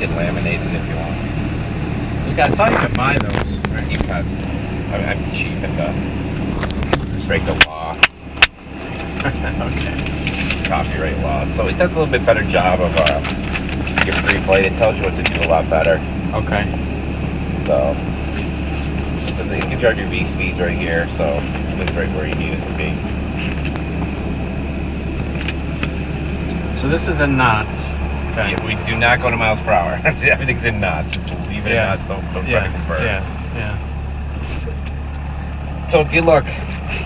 get laminated if you want. I saw you could buy those. Right? You can. I'm cheap and straight to law. Okay. Copyright law. So it does a little bit better job of your pre-flight. It tells you what to do a lot better. Okay. So it gives you your V speeds right here. So it's right where you need it to be. So this is in knots. Okay. Yeah, we do not go to miles per hour. Everything's in knots. Just leave it in knots. Don't try to convert. Yeah. So if you look,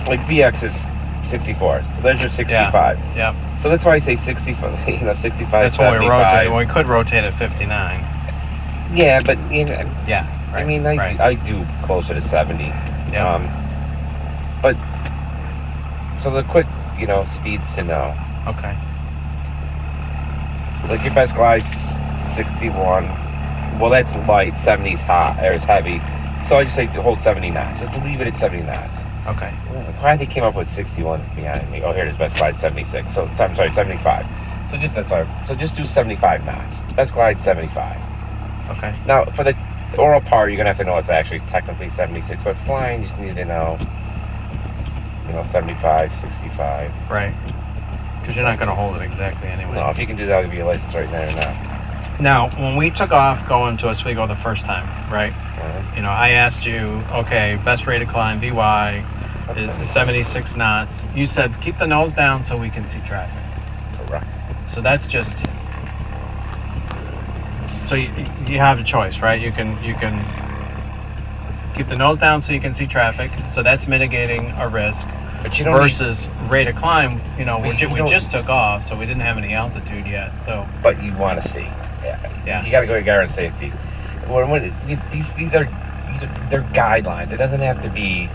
like VX is 64. So there's your 65. Yeah. So that's why I say 65. 65. That's when 75. we rotate. We could rotate at 59. Yeah, but Yeah. Right, I mean, I do closer to 70. Yeah. But so the quick, speeds to know. Okay. Like your best glide's 61. Well, that's light. 70's hot or is heavy. So I just say to hold 70 knots. Just leave it at 70 knots. Okay. Why they came up with 61s behind me? Oh, here it is. Best glide 76. So I'm sorry, 75. So just just do 75 knots. Best glide 75. Okay. Now for the oral part, you're gonna have to know it's actually technically 76. But flying, you just need to know, 75, 65. Right. Because you're not going to hold it exactly anyway. No, if you can do that, I'll give you a license right there now. Now, when we took off going to Oswego the first time, right? I asked you, okay, best rate of climb, VY, is 76 knots. You said, keep the nose down so we can see traffic. Correct. So that's just... So you have a choice, right? You can keep the nose down so you can see traffic. So that's mitigating a risk. But you don't versus rate of climb, we just took off, so we didn't have any altitude yet. So, but you want to see, yeah. You got to go to guard safety. They're guidelines. It doesn't have to be,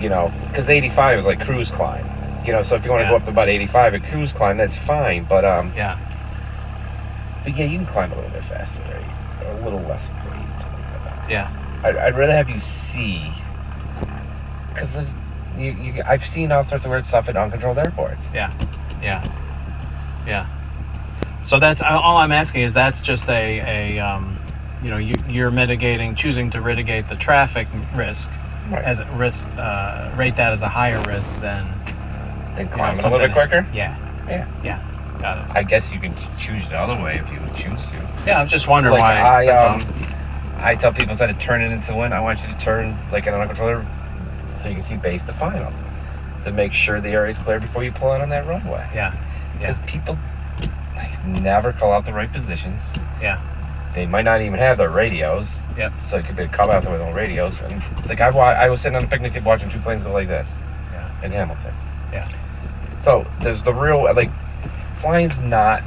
because 85 is like cruise climb. So if you want to go up to about 85 at cruise climb, that's fine. But But yeah, you can climb a little bit faster, right? Or a little less rate, something like that. Yeah. I'd rather have you see, because there's. I've seen all sorts of weird stuff at uncontrolled airports. Yeah. So that's all I'm asking is that's just you're choosing to mitigate the traffic risk as a risk, rate that as a higher risk than climbing a little bit quicker. Yeah. Got it. I guess you can choose the other way if you would choose to. Yeah, I'm just wondering why. I tell people instead of turning into wind, I want you to turn like an uncontrolled so you can see base to final to make sure the area is clear before you pull out on that runway. Yeah. Because people never call out the right positions. Yeah. They might not even have their radios. Yep. So it could be a call out with no radios. And I was sitting on a picnic table watching two planes go like this. Yeah. In Hamilton. Yeah. So there's the real flying's not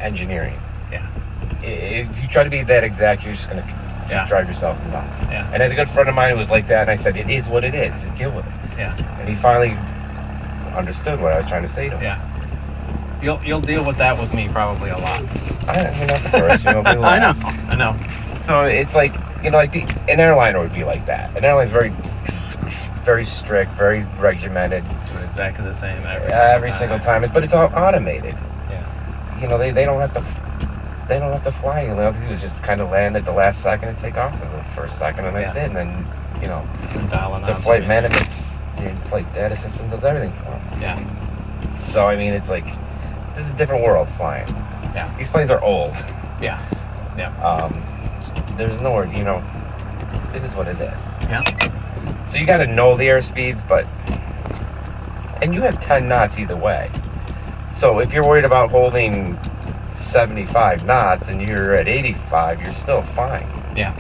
engineering. Yeah. If you try to be that exact, you're just gonna drive yourself nuts. Yeah. And I had a good friend of mine who was like that, and I said, "It is what it is. Just deal with it." Yeah. And he finally understood what I was trying to say to him. Yeah. You'll deal with that with me probably a lot. You're not the first. You'll be the last. I know. So it's like an airliner would be like that. An airline's very, very strict, very regimented. Do it exactly the same every single time. But it's all automated. Yeah. They don't have to. They don't have to fly. All they have to do is just kind of land at the last second and take off at the first second, and that's it. And then, the flight management's, your flight data system does everything for them. Yeah. So, I mean, it's like, this is a different world flying. Yeah. These planes are old. Yeah. There's no word, it is what it is. Yeah. So you got to know the airspeeds, and you have 10 knots either way. So if you're worried about holding 75 knots and you're at 85, you're still fine. Yeah.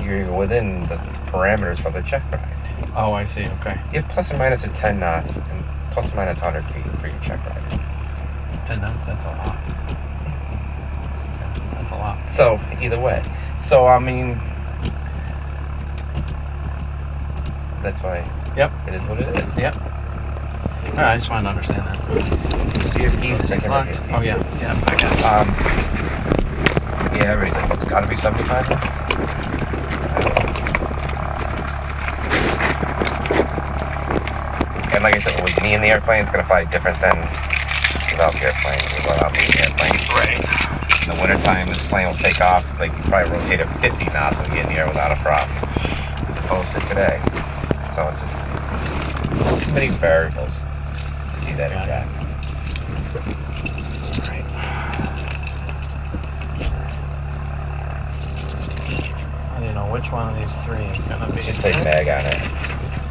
You're within the parameters for the check ride. Oh, I see. Okay. You have plus or minus of 10 knots and plus or minus 100 feet for your check ride. 10 knots, that's a lot. That's a lot. So, either way. So, I mean, that's why it is what it is. Yep. All right, I just wanted to understand that. Your keys, locked? Oh, yeah, I got it. Everybody's like, it's got to be 75 knots. And like I said, with me in the airplane, it's going to fly different than without the airplane. Without me in the airplane. Right. So the wintertime, this plane will take off. Like, you probably rotate it 50 knots and get in the air without a problem. As opposed to today. So it's just too many variables to do that exact. Right. I don't know which one of these three is going to be. It should say Meg on it.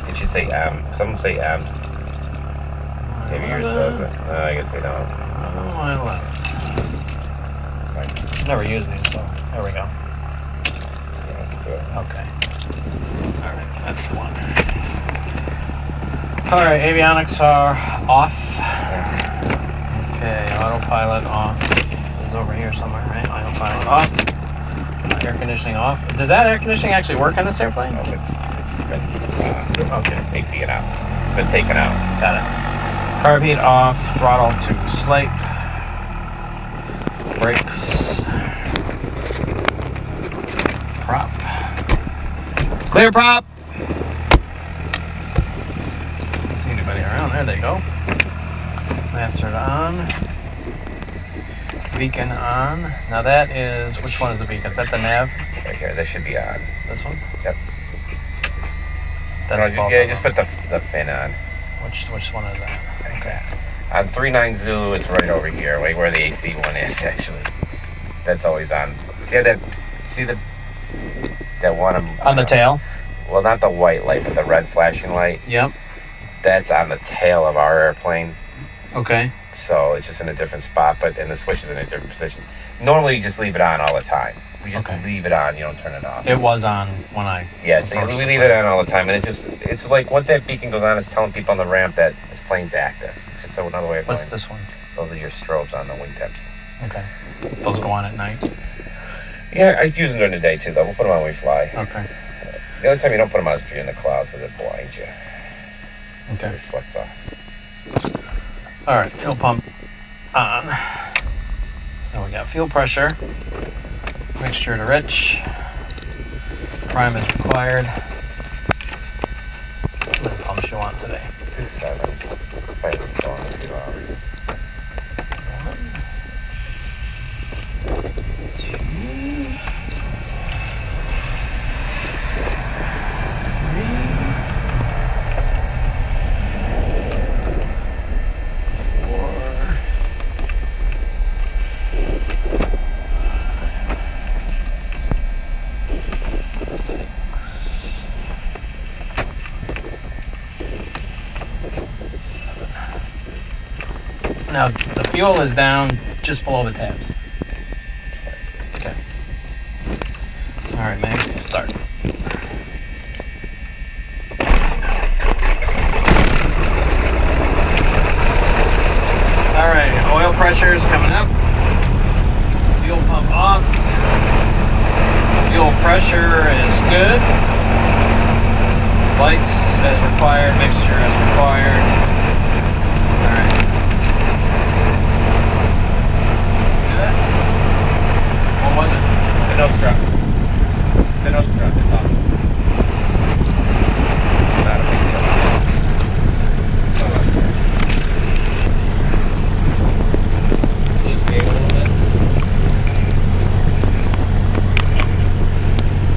It should say M. Some say M's. Maybe yours doesn't. No, I guess they don't. Never use these, so there we go. Okay. Alright, that's the one. Alright, avionics are off. Okay, autopilot off. It's over here somewhere, right? Autopilot off. Air conditioning off. Does that air conditioning actually work on this airplane? Oh, it's been, okay. They see it out. It's been taken out. Got it. Carb heat off. Throttle to slate. Brakes. Prop. Clear prop. Don't see anybody around. There they go. Mastered on. Beacon on. Now that is, which one is the beacon? Is that the nav? Right here. That should be on. This one? Yep. That's just put the fin on. Which one is that? Okay. On 39 Zulu, it's right over here, right where the AC one is, actually. That's always on. See that one on the tail? Well, not the white light, but the red flashing light. Yep. That's on the tail of our airplane. Okay. So it's just in a different spot, and the switch is in a different position. Normally, you just leave it on all the time. We just leave it on. You don't turn it off. It was on when I. Yeah, so we leave it on all the time, and it's like once that beacon goes on, it's telling people on the ramp that this plane's active. It's just another way of What's going. this one? Those are your strobes on the wingtips. Okay. Those go on at night? Yeah, I use them during the day too, though. We'll put them on when we fly. Okay. The only time you don't put them on is if you're in the clouds, because it blinds you. Okay. It reflects off. All right, fuel pump on. So we got fuel pressure, mixture to rich, prime is required. How many pumps you want today? 2.7. It's probably been going a few hours. 3, Now the fuel is down just below the tabs. Okay. All right, Max, start. All right, oil pressure is coming up. Fuel pump off. Fuel pressure is good. Lights as required, mixture as required. All right. See that? What was it? The notes dropped. The notes dropped. It's off. Not a big deal. Just gave it a little bit.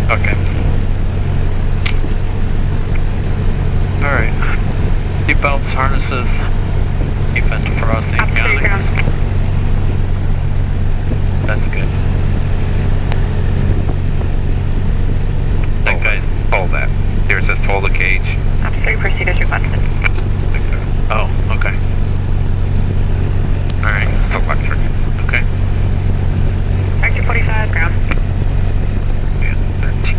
Okay. Alright. Seatbelts, harnesses, defense frosting, avionics. That's good. That guy. Hold that. Here it says pull the cage. After 3, proceed as requested. Oh, okay. Alright. It's electric. Okay. Factor 45, ground. Yeah, 13.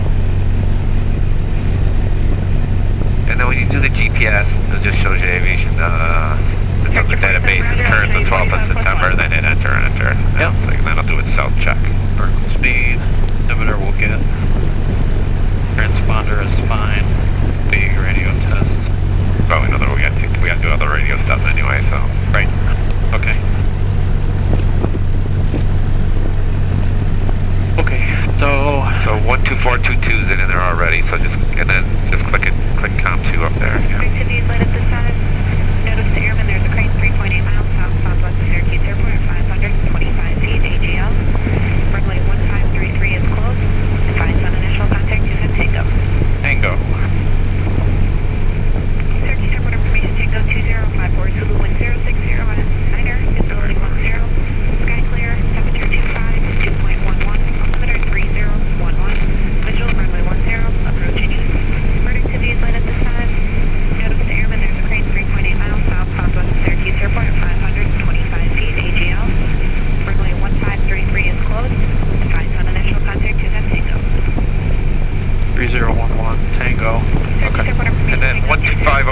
And then when you do the GPS, it just shows you aviation. It's on the database. It's current the 12th of September. Then hit enter. Yep. And then it'll do its self check. Vertical speed. Limiter will get. Transponder is fine. Big radio test. Well, we know that we got to do other radio stuff anyway. So Right. Okay. Okay. So 12422's in there already. So just click COM2 up there. Yeah. Big Cities light up this time. Notice the airman, there's a crane 3.8 miles south southwest of Syracuse Airport at 525 feet, AGL.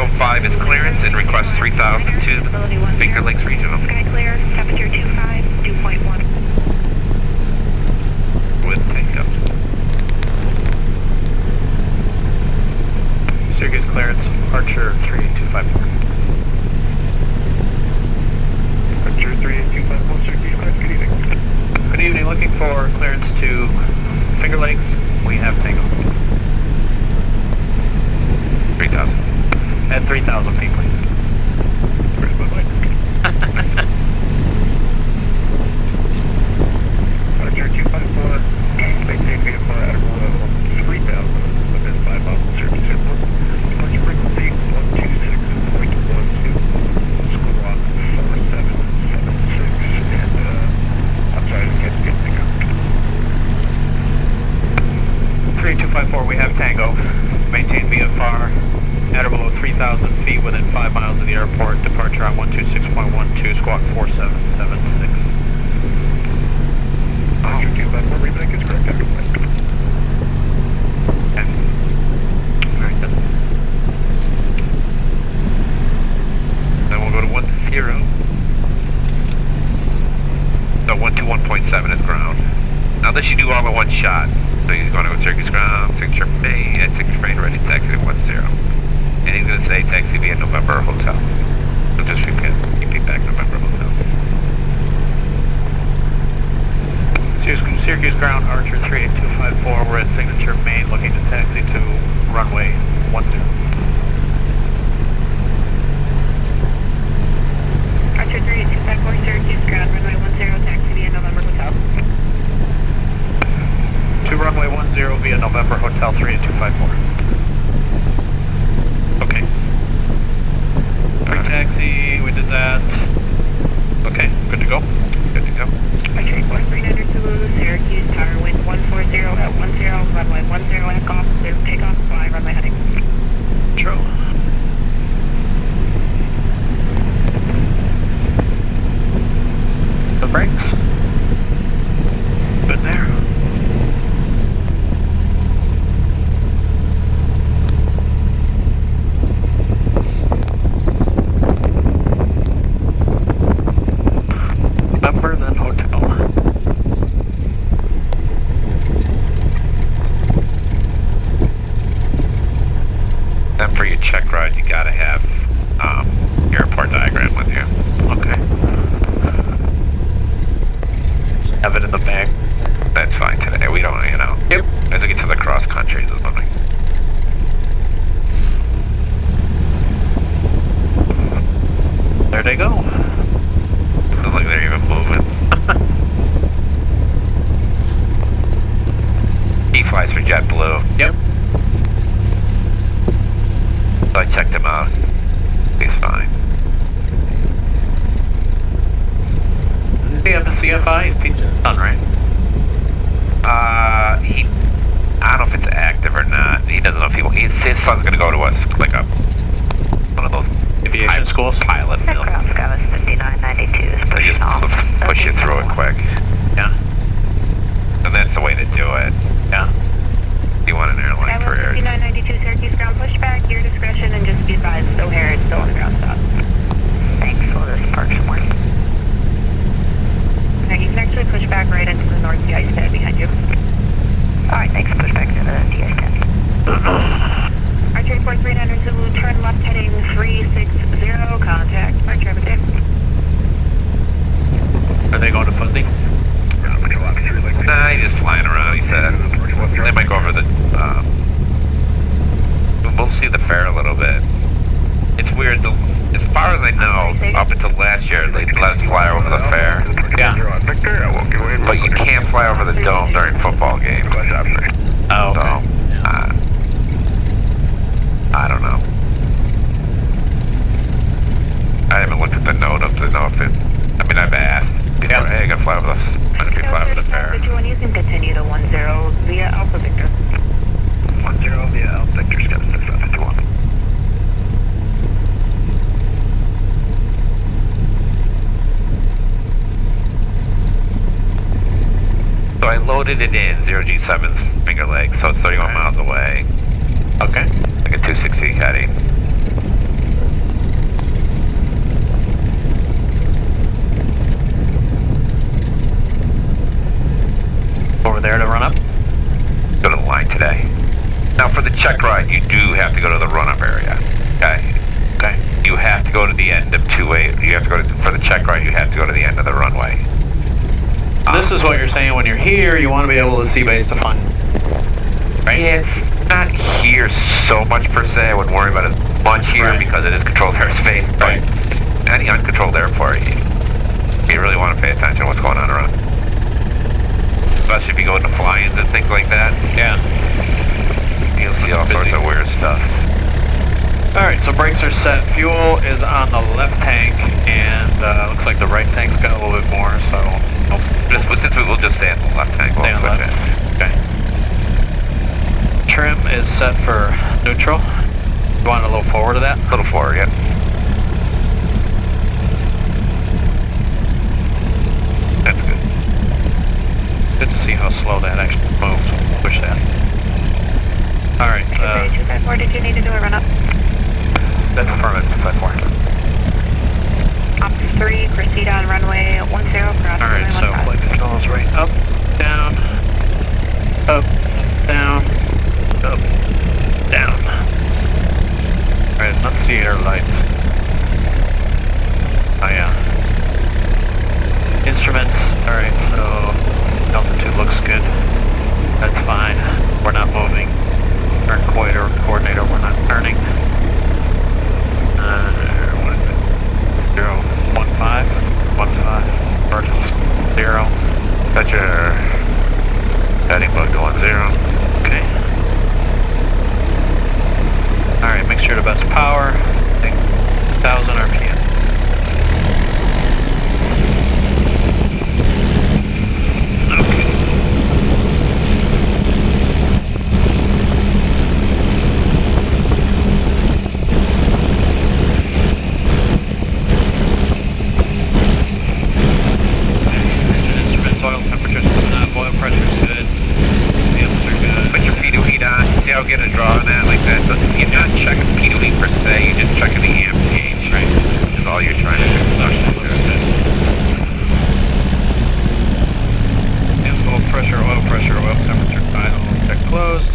105 is clearance and request 3000 to Finger Lakes Regional. Sky clear, temperature 25, dew point 1. With Tango. Syracuse clearance, Archer 3254. Archer 3254, Syracuse clearance, good evening. Good evening, looking for clearance to Finger Lakes. We have Tango. 3000. At 3,000 feet, please. Where's my mic? Archer 254, maintain vehicle at level 3000 within 5 miles of Syracuse Airport. Departure frequency 126.12, squawk 4776, and I'm sorry, I can't get Tango. 3254, we have Tango. Maintain VFR at or below 3,000 feet within 5 miles of the airport. Departure on 126.12, squawk 4776. Archer 254, repeat is correct, after flight. Okay. Very good. Then we'll go to 10. No, 121.7 is ground. Now this you do all in one shot. So he's going to go Syracuse ground, signature main, and signature main ready, taxi to 10. And he's going to say taxi via November Hotel. So just repeat back November Hotel. Syracuse ground, Archer 38254. We're at signature main, looking to taxi to runway 10. Archer 3254, Syracuse ground, runway 10, taxi via November Hotel. To runway 10 via November Hotel 38254. Okay. Taxi, we did that. Okay, good to go. Good to go. Archer 4300 Zulu, Syracuse tower wind 140 at 10, runway 10 at off, clear takeoff, fly runway heading. True. The brakes. Good there. November, then hotel. Then for your check ride, you gotta have your airport diagram with you. Okay. Have it in the bag. That's fine today. We don't, Yep. As we get to the cross country, this morning. There they go. Doesn't look like they're even moving. He flies for JetBlue. Yep. So I checked him out. He's fine. Does he have the CFI? He's teaching his son, right? I don't know if it's active or not. He doesn't know if his son's gonna go to one of those Aviation schools? pilot fields. Ground Scott 5992 is They pushing just off. push you through it quick. Yeah. And that's the way to do it. Yeah. If you want an airline career. 5992 Syracuse ground pushback, your discretion, and just be advised, O'Hare is still on the ground stop. Thanks, we'll just park somewhere. Now you can actually push back right into the north sea ice pad behind you. Alright, thanks, push back to the ice pad. Archer 4300 Zulu, turn left heading 360, contact Archer over there. Are they going to Fuzzy? Nah, he's just flying around, he said. They might go over the, we'll see the fair a little bit. It's weird, as far as I know, up until last year, they let us fly over the fair. Yeah. But you can't fly over the dome during football games. Oh, okay. So, I don't know. I haven't looked at the note up to know if I've asked. Yeah. Hey, I gotta fly over the fair. You can continue to 10 via Alpha Victor. 10 via Alpha Victor, Scott 6551. So I loaded it in, 0G7's Finger Lakes, so it's 31 miles away. Okay. Like a 260 heading. over there to run up. Go to the line today. Now for the check ride, you do have to go to the run-up area. Okay? Okay. You have to go to the end of 2A. You have to go to, for the check ride, you have to go to the end of the runway. This is what you're saying when you're here, you want to be able to see base of fun. Right? Yeah, it's not here so much per se. I wouldn't worry about it much here because it is controlled airspace. But any uncontrolled airport, you really want to pay attention to what's going on around. Especially if you go into fly-ins and things like that. Yeah. You'll see all sorts of weird stuff. Alright, so brakes are set. Fuel is on the left tank, and looks like the right tank's got a little bit more, so... Since we'll just stay on the left tank. Stay on the left. Okay. Trim is set for neutral. You want a little forward of that? A little forward, yeah. That's good. Good to see how slow that actually moves. Push that. Alright, 254, did you need to do a run-up? That's affirmative, 254. Op 3, proceed on runway 10, cross Alright, so runway 15. flight control is right. Up, down, up, down, up, down. Alright, enunciator lights. Oh yeah. Instruments, alright, so altitude looks good. That's fine. We're not moving. Turn coordinator, we're not turning. What is it? 0, 1, 5, 1, 5, vertical, 0. Set your heading bug to 10. Okay. Alright, make sure the best power. 1,000 RPM. I'll get a draw on that like that. So you're not checking P2E per se, you're just checking the amp gauge, right? Is all you're trying to do. Oil pressure, oil temperature, idle, check closed.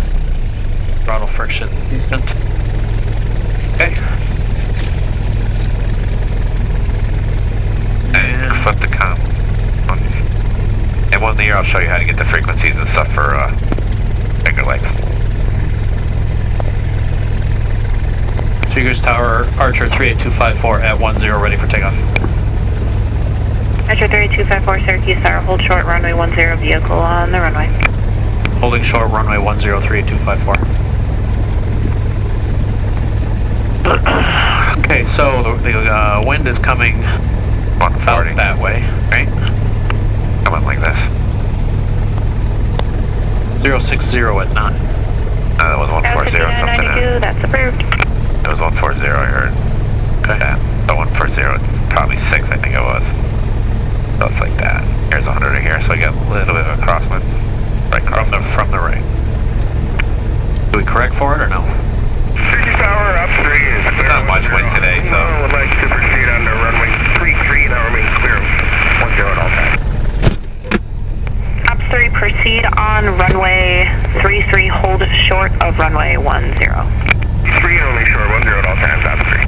Throttle friction decent. Okay. And flip the comm. And one year I'll show you how to get the frequencies and stuff for Finger Lakes. Seegers Tower, Archer 38254 at 10, ready for takeoff. Archer 38254, Syracuse Tower, hold short, runway 10, vehicle on the runway. Holding short, runway 10, 38254. Okay, so the wind is coming 140 out that way, right? Coming like this. 060 at 9. That was 140 something. 92, that's approved. It was 140, I heard. Okay. Yeah, so 140, probably 6, I think it was. So it's like that. Here's 100 here, so I get a little bit of a crosswind. Right crosswind. From the right. Do we correct for it or no? Syracuse Tower, up 3 is clear. Not much wind today, so. No, would like to proceed on the runway 33, now remains clear. 10 at all times. Op 3, proceed on runway 33, hold short of runway 10. 3 and only short, 10 at all times, Op 3.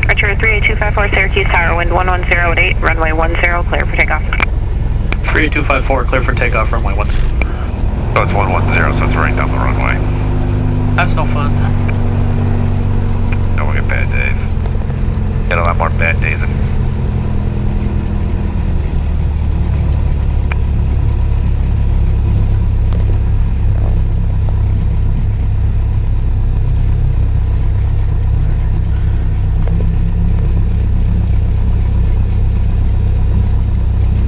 Archer 38254, Syracuse Tower, wind 110 at 8, runway 10, clear for takeoff. 38254, clear for takeoff, runway 10. So it's 110, so it's right down the runway. That's no fun. Don't we get bad days. Get a lot more bad days than.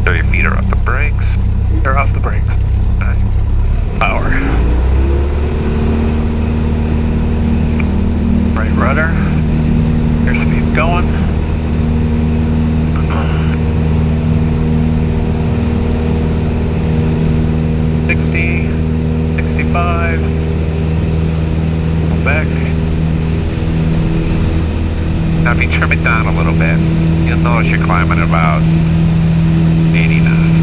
So your feet are off the brakes. They're off the brakes. Power. Right rudder. Airspeed going. Notice you're climbing at about 80 knots.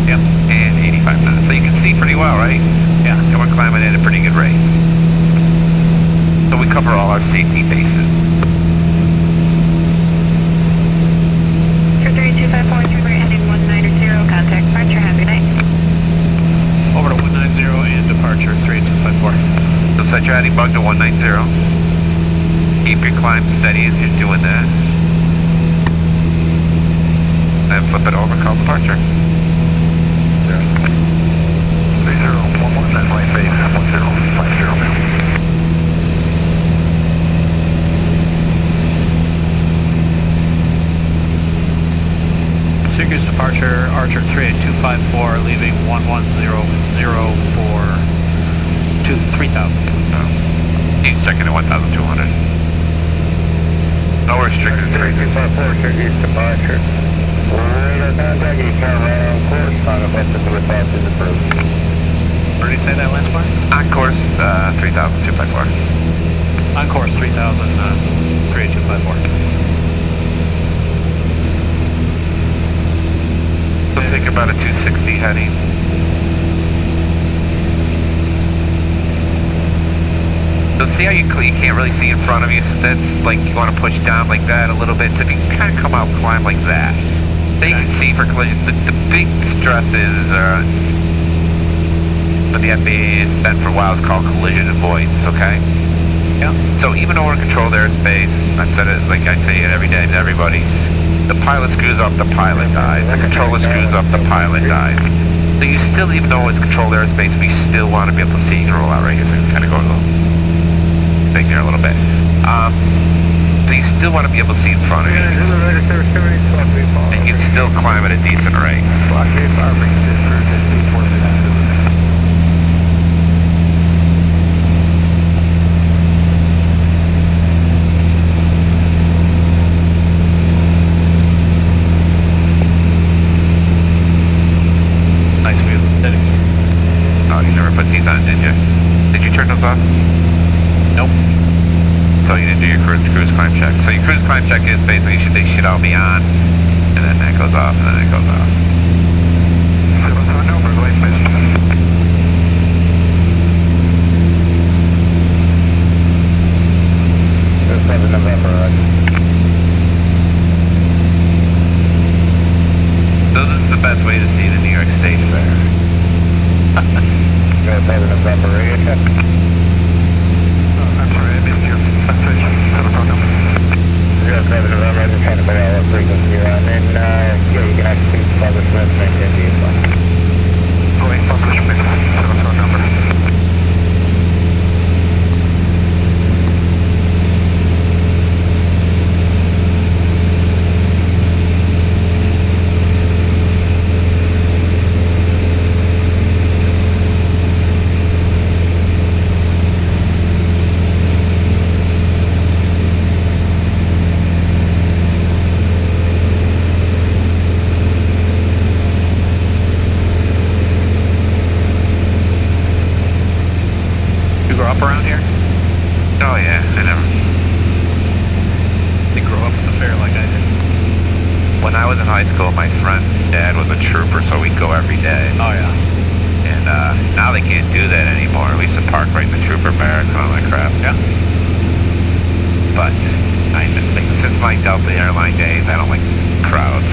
Yep, and 85 knots. So you can see pretty well, right? Yeah, and we're climbing at a pretty good rate. So we cover all our safety bases. 3254, turn right heading 190, contact departure, have a good night. Over to 190 and departure 3254. So set your heading bug to 190. Keep your climb steady as you're doing that. Then flip it over, call departure. 3011, that's my base, 1050. Sirius departure, Archer 38254, leaving 1100 for 3,000. He's checking at 1,200. No restricted. 3254, Sirius departure. Radar contact, you can right on course, on a bus to the south is approved. Where did you say that last part? On course, 3,254. On course 3,000, 38254. So take about a 260 heading. So see how you can't really see in front of you, so that's like you want to push down like that a little bit, so if you can kind of come out and climb like that. So you can see for collision, the big stress is, what the FAA has been for a while, is called collision avoidance, okay? Yeah. So even though we're in controlled airspace, I've said it, like I say it every day to everybody, the pilot screws up, the pilot dies. The controller screws up, the pilot dies. So you still, even though it's controlled airspace, we still want to be able to see. You can roll out right here, so kind of go a little thing there a little bit. So you still want to be able to see in front of you. And you can still climb at a decent rate. Nice view. Steady. Oh, you never put these on, did you? Did you turn those off? Nope. So you didn't do your cruise climb check. So your cruise climb check is basically they should all be on, and then that goes off, and then it goes off. So this is the best way to see the New York State Fair. November radio check. I'm sorry, I missed your message. November, I just had to put all the frequency on, and yeah, you can actually publish website and the going publish telephone number. Up around here? Oh yeah, I never. They grew up at the fair like I did. When I was in high school, my friend's dad was a trooper, so we'd go every day. Oh yeah. And now they can't do that anymore. We used to park right in the trooper barracks and all that crap. Yeah. But I miss things. Since my Delta Airline days, I don't like crowds.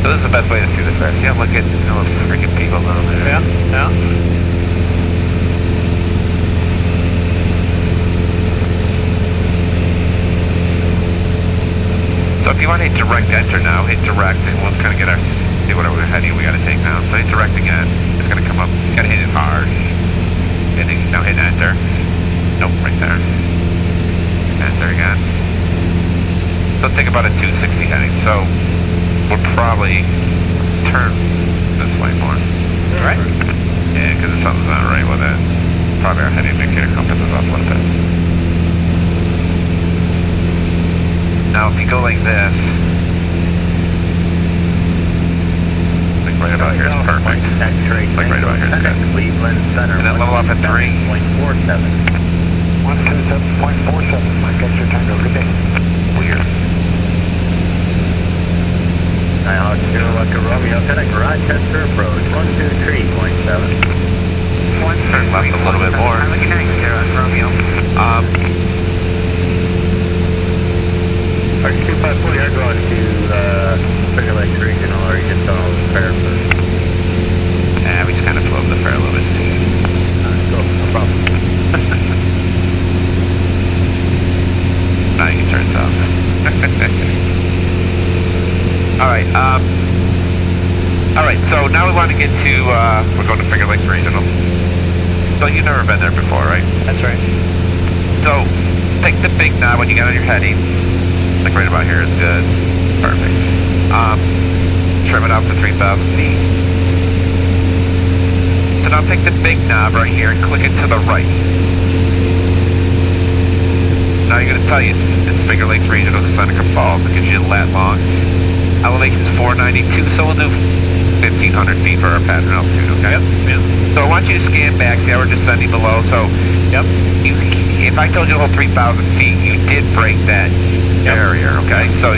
So this is the best way to see the fair. See how look at all those freaking people down there. Yeah, yeah. So if you want to hit direct enter now, hit direct, and we'll kind of get our, see whatever heading we got to take now. So hit direct again. It's going to come up. You got to hit it hard. And then now hit enter. Nope, right there. Enter again. So think about a 260 heading. So we'll probably turn this way more. Right? Yeah, because something's not right with it. Probably our heading indicator compass is off a little bit. Now, if you go like this, like right about here is perfect. Like right about here is good. Cleveland Center. And then level off at 3. 127.47. I got your time. Good day. Weird. Echo Romeo, heading Rochester Approach, 123.7. Turn left a little bit more. I'm looking at Romeo. Are you 254, you're going to Finger Lakes Regional, or are you just on the fair first? Yeah, we just kind of flew up the fair a little bit. Cool, no problem. Now you can turn south. Alright, so now we want to get to, we're going to Finger Lakes Regional. So you've never been there before, right? That's right. So, take the big knob when you get on your heading. Like right about here is good. Perfect. Trim it out to 3,000 feet. So now take the big knob right here and click it to the right. Now you're going to tell you it's Finger Lakes Regional to Seneca Falls. It gives you a lat long. Elevation is 492, so we'll do 1,500 feet for our pattern altitude, okay? Yep. So I want you to scan back. See how we're descending below? So, Yep. If I told you to hold 3,000 feet, you did break that barrier, okay? So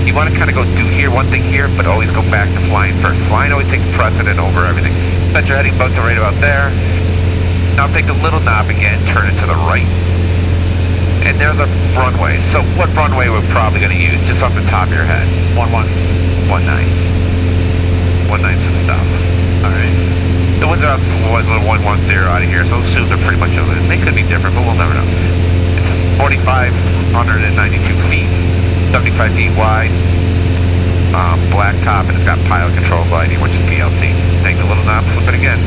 you want to kind of go do here, one thing here, but always go back to flying first. Flying always takes precedent over everything. Set your heading bug to right about there. Now take the little knob again, turn it to the right. And there's a runway. So what runway we're probably going to use, just off the top of your head? 11. 19. 19 to the stop. Alright. The ones that was a little 110 out of here, so assume they're pretty much over. They could be different, but we'll never know. It's 4,592 feet, 75 feet wide, black top, and it's got pilot control gliding, which is PLC. Take the little knob, flip it again.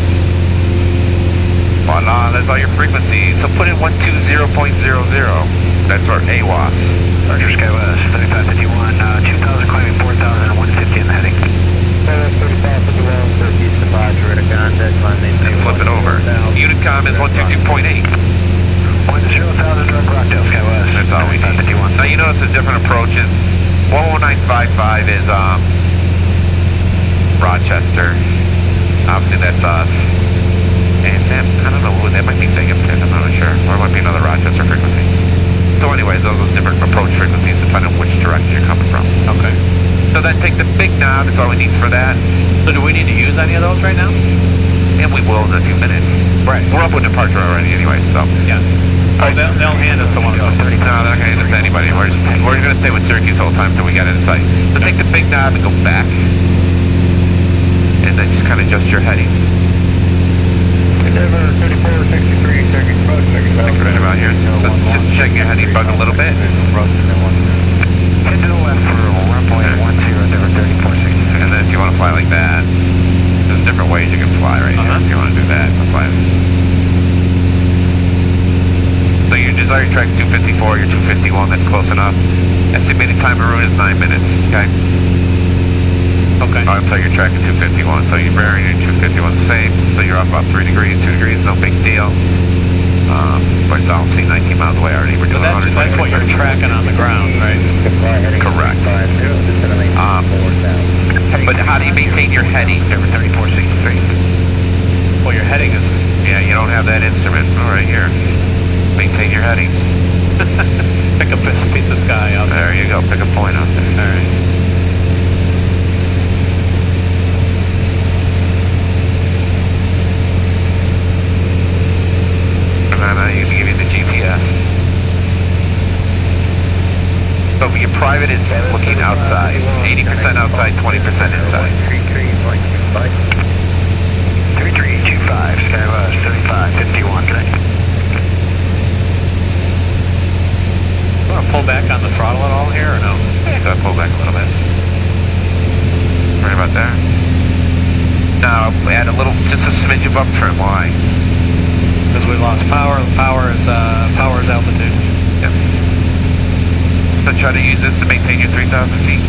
Voila, that's all your frequencies. So put in 120.00. That's our AWOS. Roger, SkyWest, 3551, 2,000 climbing 4,000, 150 in the heading. 3551, Turkey, Sabaj, Radicon, deadline, And flip it over. Unicom is 122.8. 10,000, direct Rockdale, SkyWest. That's all we need. 3551. Now you notice the different approaches. 11955 is Rochester. Obviously that's us. And then, I don't know, that might be Vegas, I'm not really sure. Or it might be another Rochester frequency. So anyways, those are different approach frequencies depending on which direction you're coming from. Okay. So then take the big knob, that's all we need for that. So do we need to use any of those right now? And we will in a few minutes. Right. We're up with departure already anyway, so. Yeah. Oh, they'll hand us the one of those. No, they're not going to hand it to anybody. We're going to stay with Syracuse the whole time until we get in sight. So take the big knob and go back. And then just kind of adjust your heading. Endeavor 3463, Syracuse Approach, Like right about here. So just check your heading bug a little bit. Head to the left for 1.10, Endeavor 3463. And then if you want to fly like that, there's different ways you can fly right here. If you want to do that, fly. So your desired track is 254, you're 251, that's close enough. Estimated time en route is 9 minutes, okay? Okay. So your track is 251, so your bearing and 251 the same, so you're off about 3 degrees, 2 degrees, no big deal. But it's obviously 19 miles away already, we're doing But that's what you're tracking on the ground, right? Correct. But how do you maintain your heading? Endeavor 3463. Well, your heading is... Yeah, you don't have that instrument. All right, here. Maintain your heading. Pick a piece of sky out there. There you go, pick a point out there. All right. And then you can give you the GPS. So your private is looking outside. 80% outside, 20% inside. 3325, SkyWest 3551, today. Want to pull back on the throttle at all here, or no? Yeah, go pull back a little bit. Right about there. Now, add a little, just a smidge above trim. Why? Because we lost power. Power is altitude. Yep. So try to use this to maintain your 3,000 feet.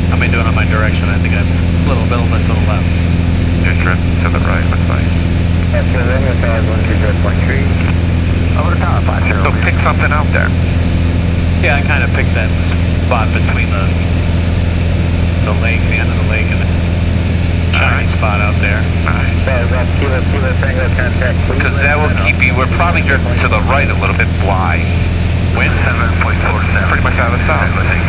How am I doing on my direction? I think I'm a little bit to the left. Your trim to the right, looks like. That's the limit size 123.3. Over the power plant, So pick something out there. Yeah, I kind of picked that spot between the lake, the end of the lake, and the shining spot out there. Nice. Sorry, about Because that will keep you, we're probably drifting to the right a little bit. Why? Wind 7.47. Pretty much out of south, I think.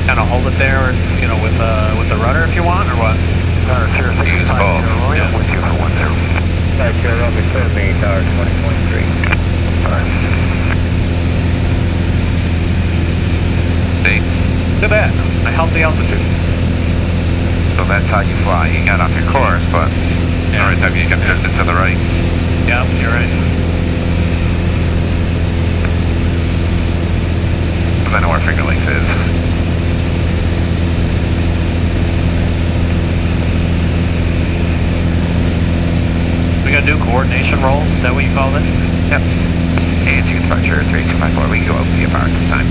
Kind of hold it there, or, you know, with the rudder if you want, or what? Use both. Yeah. With you for 10. Right, sure, I'll be clear me, tower 20.3. See? Look at that. I held the altitude. So that's how you fly. You got off your course, but every time you get drifted to the right. Yeah, you're right. Because I know where Finger Lakes is. We gotta do coordination roll. Is that what you call it? Yep. And you can start your 3254. We can go out to the bar this time.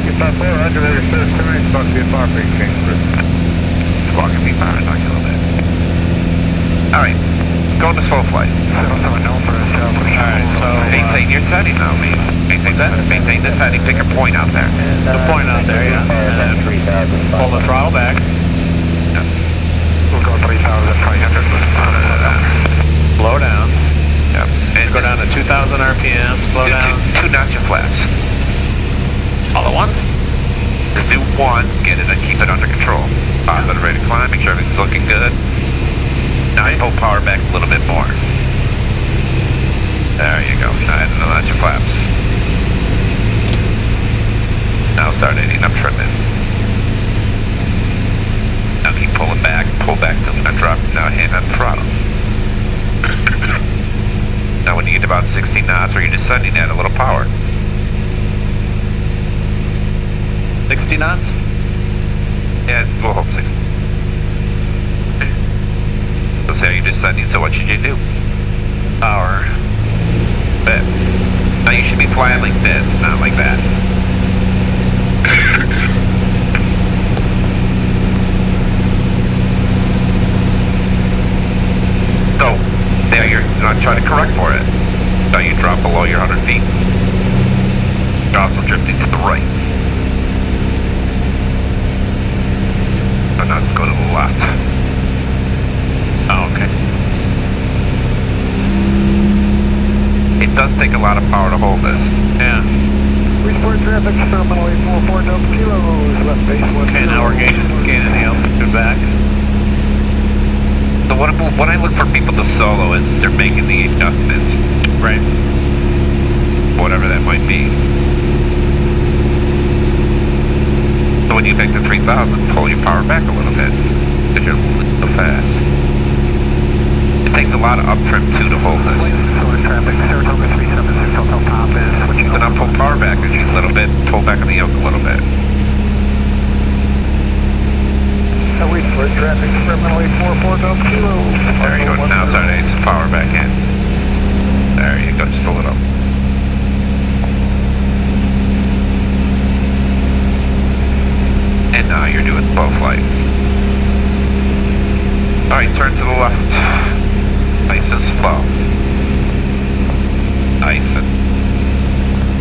254, under the first time, it's supposed to be a far free change. Squawk and be bar, talk to you a little bit. Alright. Go to slow flight. Alright, so... Maintain your setting now, mate. Maintain this heading. Pick a point out there. The point out there, yeah. And pull the throttle back. We'll go 3,500. Slow down. Yep. And Go down to 2,000 RPM. Slow down. Two notch your flaps. All at once? Just do one, get it and keep it under control. Positive rate of climb, make sure everything's looking good. Now you pull power back a little bit more. There you go. Now add another notch of flaps. Now start adding up trim in. Now keep pulling back, pull back till it's not dropping. Now hand on the throttle. Now when you get about 16 knots or you're descending, add a little power. 60 knots? Yeah, we'll hope 60. So say you're descending, so what should you do? Power. This. Now you should be flying like this, not like that. So, there you're not trying to correct for it. Now you drop below your 100 feet. You're also drifting to the right. So now go to the left. Oh, okay. It does take a lot of power to hold this. Yeah. Report traffic, terminal 844 Delta kilos, left base 1. Okay, now we're gaining the altitude back. So what I look for people to solo is they're making the adjustments. Right. Whatever that might be. So when you make the 3,000, pull your power back a little bit. Because you're moving so fast. It takes a lot of up trim too to hold this. Traffic, Saratoga 376 Hotel Pop is switching So now pull power back a little bit, pull back on the yoke a little bit. Wait for traffic, terminal 844 Delta Kilo. There you go, now start adding some power back in. There you go, just a little. And now you're doing slow flight. Alright, turn to the left. Nice and slow. Nice and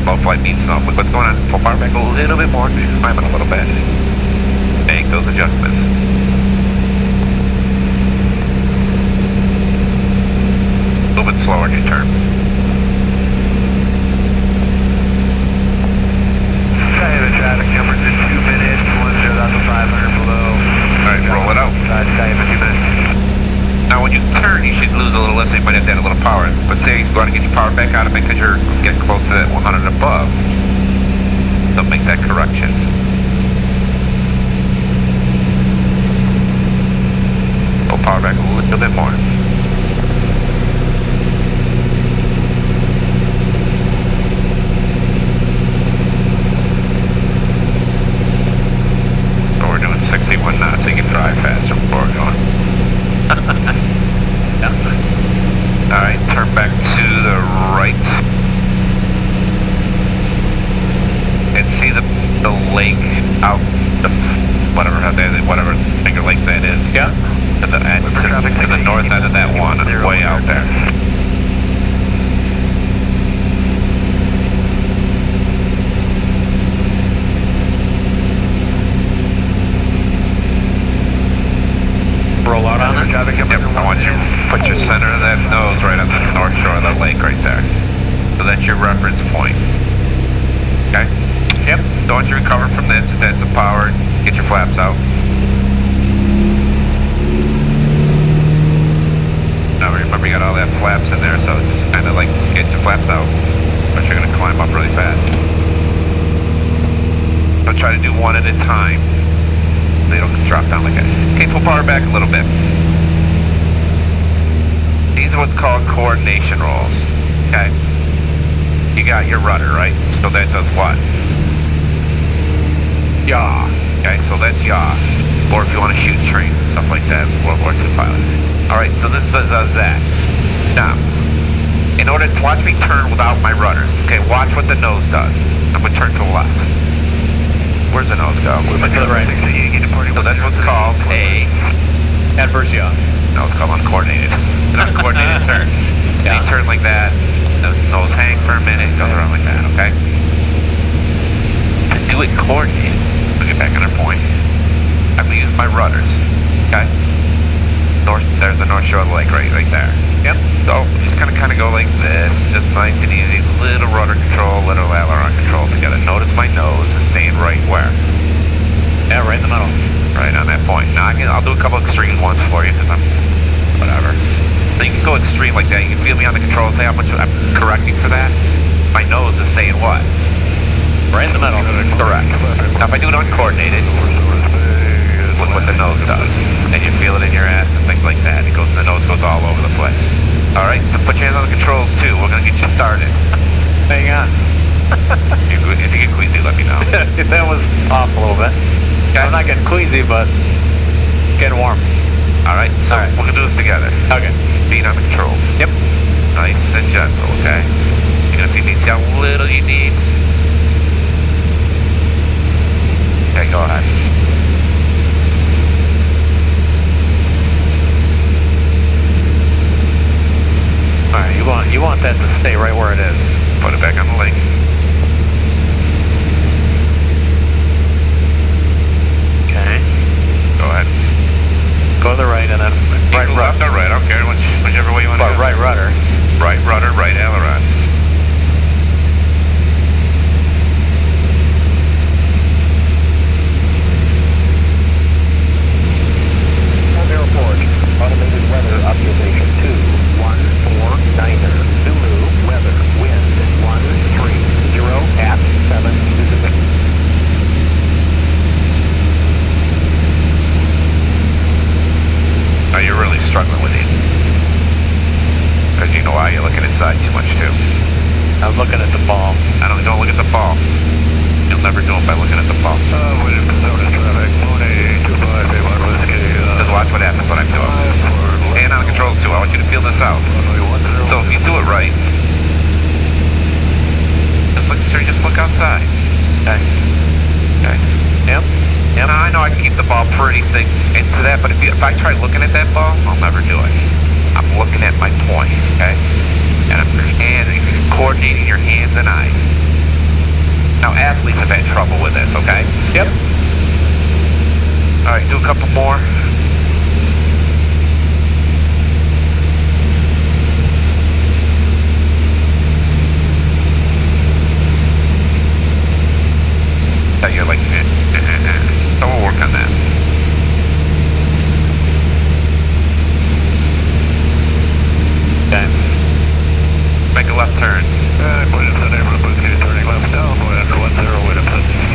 slow flight means no. Look what's going on. Pull power back a little bit more. Climb it a little bit. Make those adjustments. A little bit slower in your turn. The traffic numbers in 2 minutes, 10,500 below. Alright, roll it out. Now when you turn, you should lose a little lift, so you might have to add a little power. But say you want to get your power back out of it because you're getting close to that 100 above. So make that correction. Pull power back a little bit more. So we're doing 61 knots, so you can drive faster before we're going. Yeah. Alright, turn back to the right. And see the lake out the whatever Finger Lake that is. Yeah. To the north end of that out on it? Yep, I want you to put your center of that nose right on the north shore of the lake right there. So that's your reference point. Okay? Yep. So once you recover from this, that's the power. Get your flaps out. Now remember you got all that flaps in there, so just kind of like get your flaps out. But you're going to climb up really fast. So try to do one at a time. So you don't drop down like that. Okay, pull power back a little bit. These are what's called coordination rolls. Okay? You got your rudder, right? So that does what? Yaw. Okay, so that's yaw. Or if you want to shoot trains and stuff like that, World War II pilots. Alright, so this does that. Now, in order to watch me turn without my rudder, okay, watch what the nose does. I'm going to turn to the left. Where's the nose go? To the right. So that's what's called a adverse yaw. No, it's called uncoordinated. An uncoordinated turn. Yeah. You turn like that, the nose hang for a minute, goes around like that, okay? To do it coordinated, we'll get back on our point. I'm going to use my rudders, okay? There's the north shore of the lake right there. Yep. So just kind of go like this, just nice and easy. Little rudder control, little aileron control together. Notice my nose is staying right where? Yeah, right in the middle. Right on that point. Now I'll do a couple extreme ones for you because I'm whatever. So you can go extreme like that. You can feel me on the controls. Say how much I'm correcting for that. My nose is saying what? Right in the middle. Correct. Now if I do it uncoordinated, look what the nose does. And you feel it in your ass and things like that. The nose goes all over the place. Alright, so put your hands on the controls too. We're going to get you started. Hang on. If you get queasy, let me know. That was off a little bit. Okay. I'm not getting queasy, but getting warm. Alright, so we're going to do this together. Okay. Feet on the controls. Yep. Nice and gentle, okay? You're going to see how little you need. Okay, go ahead. Alright, you want that to stay right where it is. Put it back on the lake. Okay. Go ahead. Go to the right and then right left or right, I don't care, whichever way you want to go. Right rudder. Right rudder, right aileron. Airport, automated weather observation 21490, Zulu, weather, wind 130 at 7 Pacific. Now you're really struggling with it. Because you know why, you're looking inside too much too. I'm looking at the ball. Don't look at the ball. You'll never do it by looking at the ball. Just watch what happens when I do it. And on the controls too, I want you to feel this out. So if you do it right, just look outside. Okay. Okay. Yep. Now I know I can keep the ball pretty thick into that, but if I try looking at that ball, I'll never do it. I'm looking at my point, okay? And I'm coordinating your hands and eyes. Now athletes have had trouble with this, okay? Yep. Alright, do a couple more. So you're like, so we'll work on that. Okay. Make a left turn.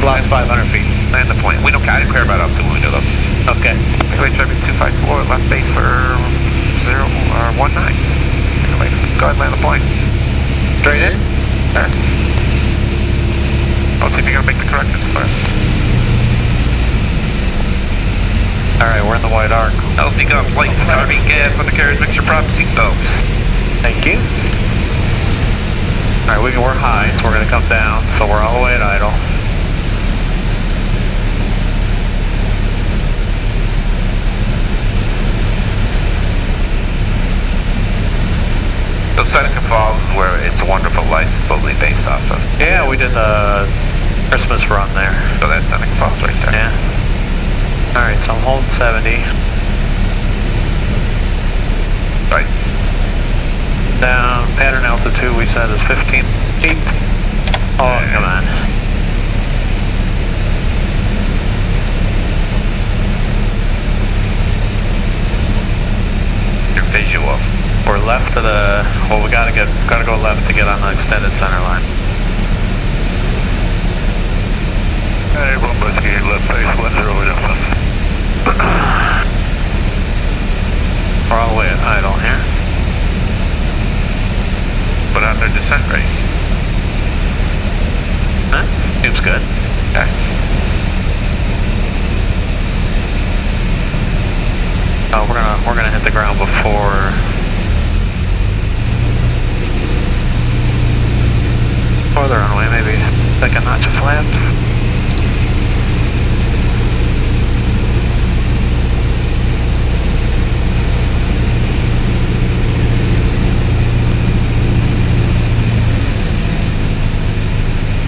Last 500 feet. Land the point. I don't care about altitude when we do those. Okay. Regulate traffic 254, left base for 0 or 19. Go ahead, land the point. Straight in? There. I'll see if you're going to make the corrections first. Alright, we're in the white arc. LC guns, lights, RV gas, on the carriage mixture prop, seatbelts. Thank you. Alright, we're high, so we're going to come down, so we're all the way at idle. So Seneca Falls is where It's a Wonderful Life is supposedly based off of. Yeah, we did the Christmas run there. So that's Seneca Falls right there. Yeah. Alright, so I'm holding 70. pattern altitude we said is 15 feet. Oh, come on. Your visual. We're left of the, well, we gotta go left to get on the extended center line. Hey, 1 Whiskey, left base 10 We're all the way at idle here. Put out their descent rate. Huh? Seems good. Okay. Oh, we're gonna hit the ground before. Before the runway, maybe like a notch of flaps.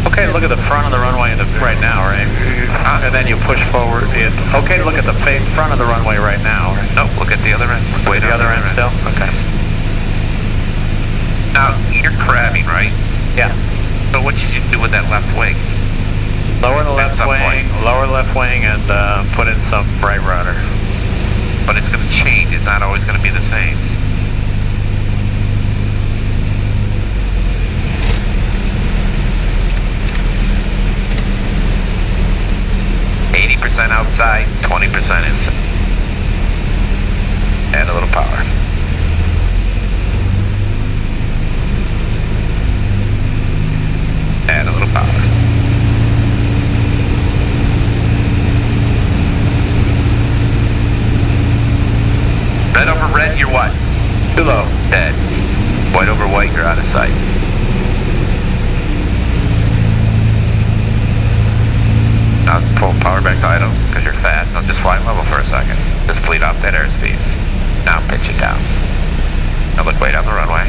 Okay, look at the front of the runway right now, right? And then you push forward. Okay, look at the front of the runway right now. No, look at the other end. Wait, the other end still? Okay. Now, you're crabbing, right? Yeah. So what should you do with that left wing? Lower the left wing, and put in some bright rudder. But it's going to change. It's not always going to be the same. 80% outside, 20% inside. Add a little power. Add a little power. Red over red, you're what? Too low. Dead. White over white, you're out of sight. Now pull power back to idle because you're fast. Now just fly level for a second. Just bleed off that airspeed. Now pitch it down. Now look way down the runway.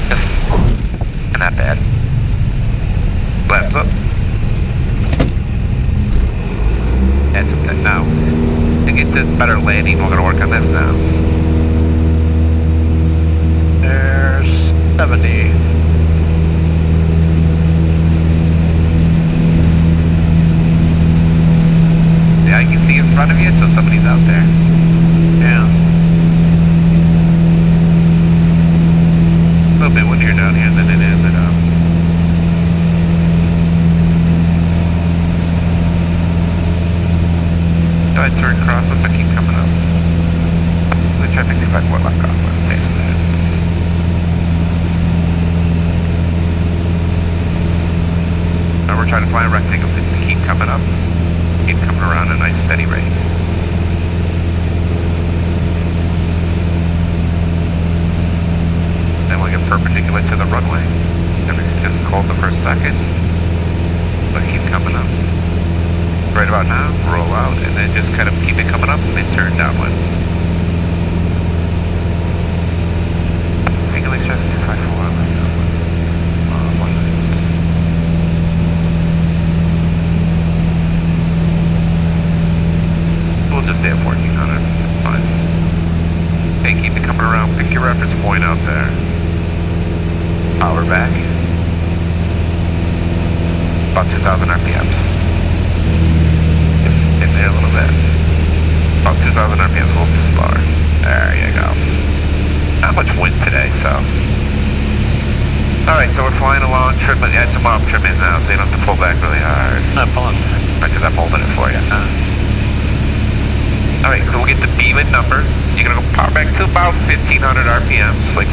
Just not bad. Flaps up. Add something now. To get this better landing, we're gonna work on this now. There's 70. Yeah, you can see in front of you, so somebody's out there. Yeah. A little bit windier down here than it is at So I turn cross, let's keep coming up. Let's try 55 foot left cross, let's pace that. Now we're trying to fly a rectangle, so keep coming up. Keep coming around at a nice steady rate. Then we'll get perpendicular to the runway. Everything just hold the first second. But keep coming up. Right about now, roll out, and then just kind of keep it coming up and then turn downwind. Take at least 75 We'll just stay at 1400. Fine. Okay, keep it coming around. Pick your reference point out there. Power back. About 2,000 RPMs. In there a little bit. About 2,000 RPMs, a little bit slower. There you go. Not much wind today, so. Alright, so we're flying along. Add some off trim in now, so you don't have to pull back really hard. Not pulling. Right, because I'm holding it for you. Alright, so we'll get the beaming number. You're gonna go power back to about 1,500 RPMs, like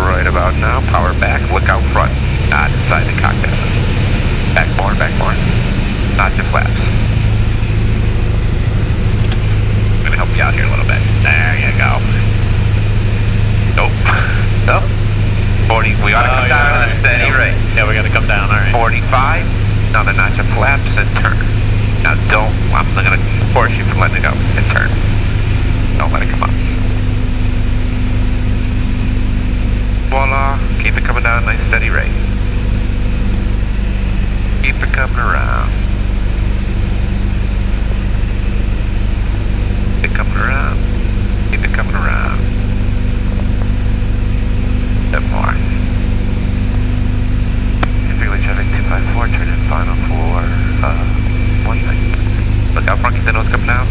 right about now. Power back, look out front, not inside the cockpit. Back more, not your flaps. I'm gonna help you out here a little bit. There you go. Nope. Nope. 40, we ought to come down at a steady rate. Yeah, we gotta come down, alright. 45, another notch of flaps and turn. Now I'm gonna force you from letting it go and turn. Don't let it come up. Voila, keep it coming down, nice steady rate. Keep it coming around. Keep it coming around. Keep it coming around. bit more. Freeway traffic 254, turn in final for 19. Look out front, get the nose coming down.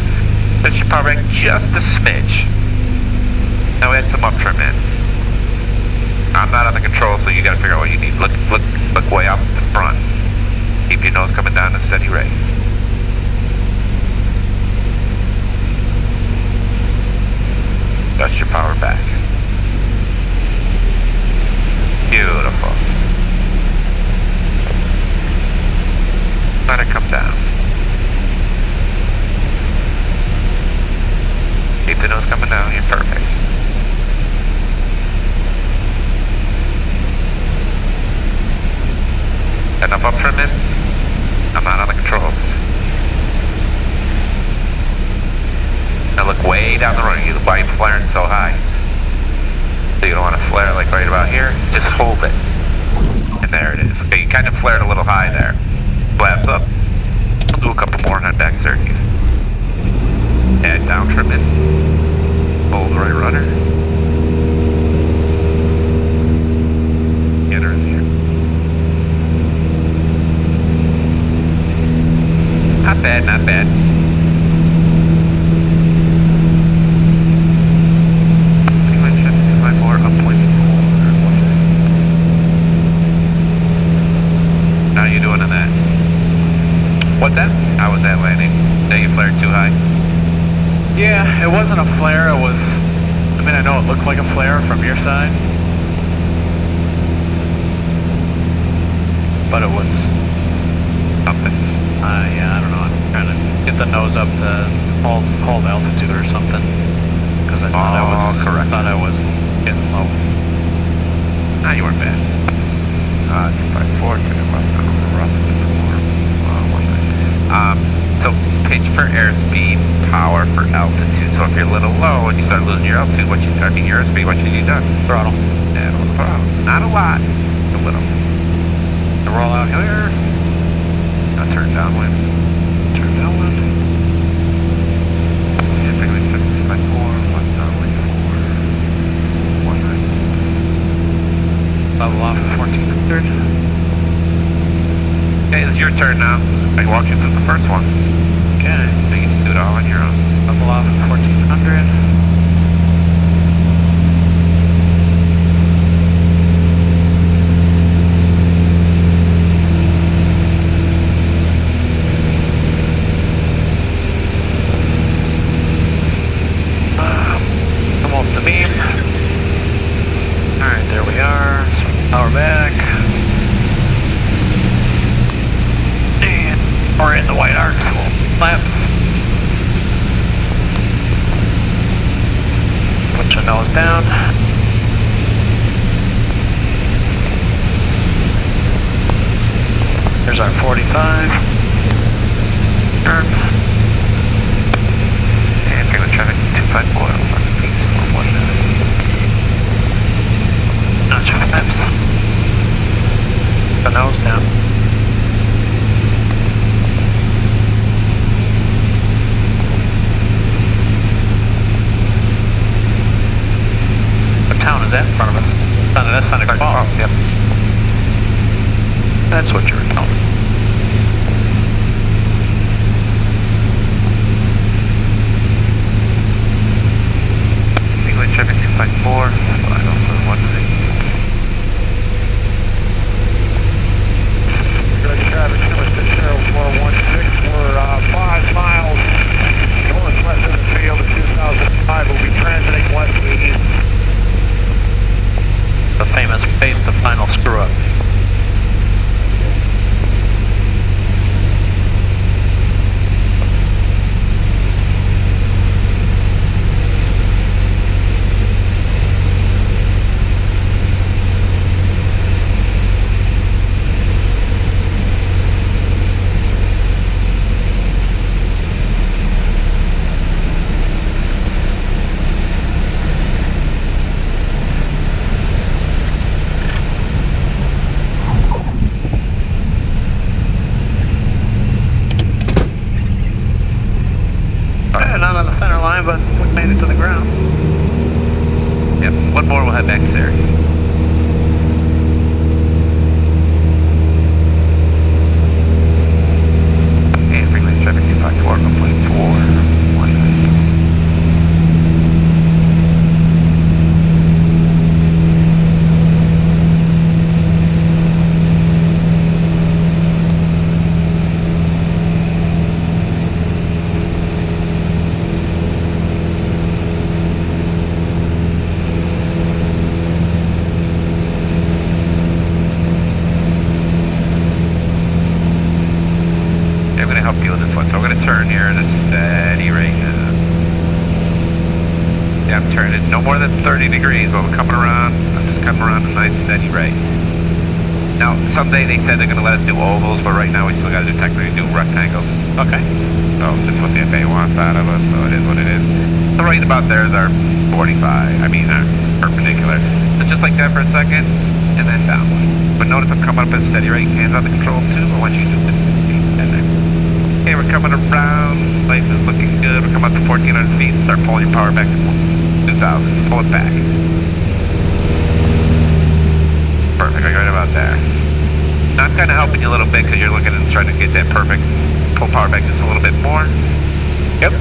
Push your power back just a smidge. Now we had some up trim in. I'm not on the control, so you gotta figure out what you need. Look way out in front. Keep your nose coming down at a steady rate. Dust your power back. Beautiful. Let it come down. Keep the nose coming down, you're perfect. Enough up trim in? I'm not on the controls. Now look way down the road. Why are you flaring so high? So you don't want to flare like right about here. Just hold it. And there it is. Okay, you kind of flared a little high there. Flaps up. I'll do a couple more on back circuits. Add down trim in. Hold the right rudder. Get her in here. Not bad, not bad. How you doing on that? What's that? How was that landing? That you flared too high? Yeah, it wasn't a flare, it was... I mean, I know it looked like a flare from your side. But it was... something. Yeah, I don't know. I'm trying to get the nose up to hold altitude or something. Because I thought correct. I was getting low. Nah, you weren't bad. 254, so pitch for airspeed, power for altitude. So if you're a little low and you start losing your altitude, your airspeed, what should you do? Throttle. Yeah, throttle. Not a lot, a little. To roll out here. Now turn downwind. Turn downwind. Yeah, freeway 654, 1 Level off at 1400. Okay, it's your turn now. I walked you through the first one. Okay. So you can do it all on your own. Level off at 1400. Come off the beam. Alright, there we are. Power back. And we're in the white arc, so we'll flap. Put your nose down. Here's our 45. Turn. And freeway traffic 254, please, for 19. Notch flaps. The nose down. What town is that in front of us? That's Seneca Falls. Yep. That's what you're telling me. Freeway traffic 254, final for 19. Good traffic, Houston 0416. We're 5 miles northwest of the field at 2005. We'll be transiting west to east. The famous face the final screw up. Not on the center line, but we made it to the ground. Yep, one more, we'll head back to there. a turn here at a steady rate. Yeah, I'm turning no more than 30 degrees while I'm coming around. I'm just coming around a nice steady rate. Now, someday they said they're going to let us do ovals, but right now we still got to technically do rectangles. Okay. So that's what the FAA wants out of us, so it is what it is. So right about there is our 45, perpendicular. So just like that for a second, and then down. But notice I'm coming up at a steady rate, hands on the control too. I want you to do this. Okay, we're coming around, life is looking good. We're coming up to 1,400 feet, start pulling your power back to 2,000, pull it back. Perfect, right about there. Now I'm kind of helping you a little bit because you're looking and trying to get that perfect. Pull power back just a little bit more. Yep.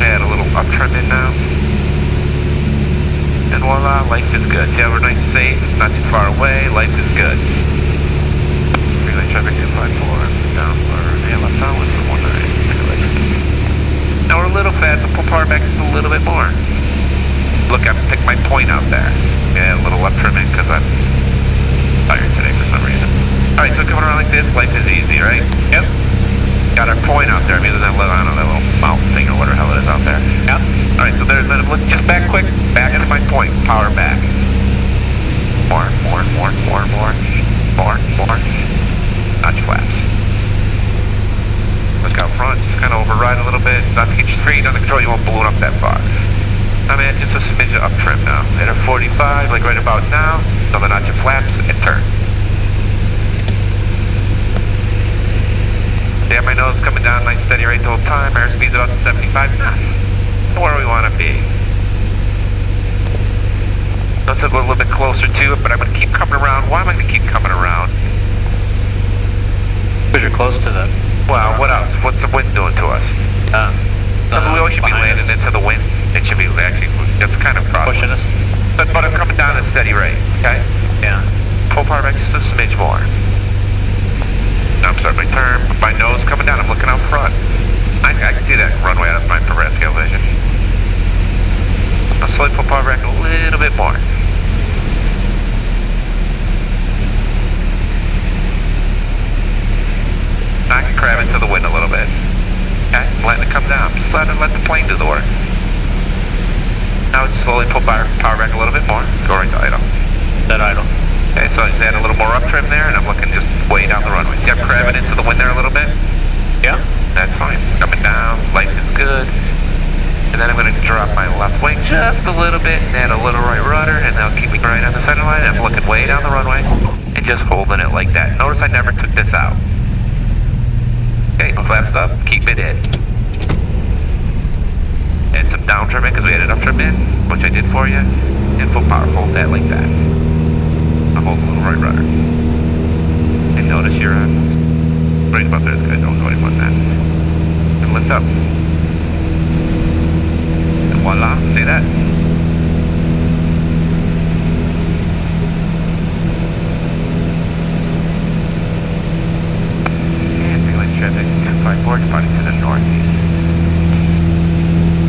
Add a little up trim in now. And voila, life is good. See how we're nice and safe, it's not too far away, life is good. Relay traffic 254, down for left on 119. Now we're a little fast, so pull power back just a little bit more. Look, I picked my point out there. Yeah, a little left trim in because I'm tired today for some reason. Alright, so coming around like this, life is easy, right? Yep. Got our point out there. I mean, there's that little, I don't know, that little mountain thing or whatever the hell it is out there. Yep. Alright, so there's that. Look, just back quick. Back to my point. Power back. More. Notch flaps. Look out front. Just kind of override a little bit. Not to get your feet under control. You won't balloon up that far. I mean, just a smidge of up trim now. At a 45, like right about now. So the notch of flaps and turn. See my nose coming down nice steady rate the whole time. Airspeed's about 75 knots. Where we want to be. Let's go a little bit closer to it, but I'm going to keep coming around. Why am I going to keep coming around? Because you're close to the... Well, what else? What's the wind doing to us? We always should be landing into the wind. It should be actually, it's kind of pushing us. But I'm coming down at a steady rate, okay? Yeah. Pull power back just a smidge more. Now I'm starting my turn. My nose coming down. I'm looking out front. I can see that runway out of my scale vision. I'll slowly pull power back a little bit more. I can crab into the wind a little bit. Okay, letting it come down. Just let the plane do the work. Now it's slowly pull power back a little bit more. Go right to idle. Dead idle. Okay, so I just add a little more up trim there, and I'm looking just way down the runway. See, I'm crabbing into the wind there a little bit? Yeah. That's fine. Coming down, life is good. And then I'm going to drop my left wing just a little bit and add a little right rudder, and that'll keep me right on the center line. I'm looking way down the runway and just holding it like that. Notice I never took this out. Okay, flaps up, keep it in. Add some down trim in because we added up trim in, which I did for you. And full power, hold that like that. I'll hold a little right rudder. And notice you're on. Right about there is good, don't go any more than that. And lift up. And voila, see that? And relay traffic 254 departing to the northeast.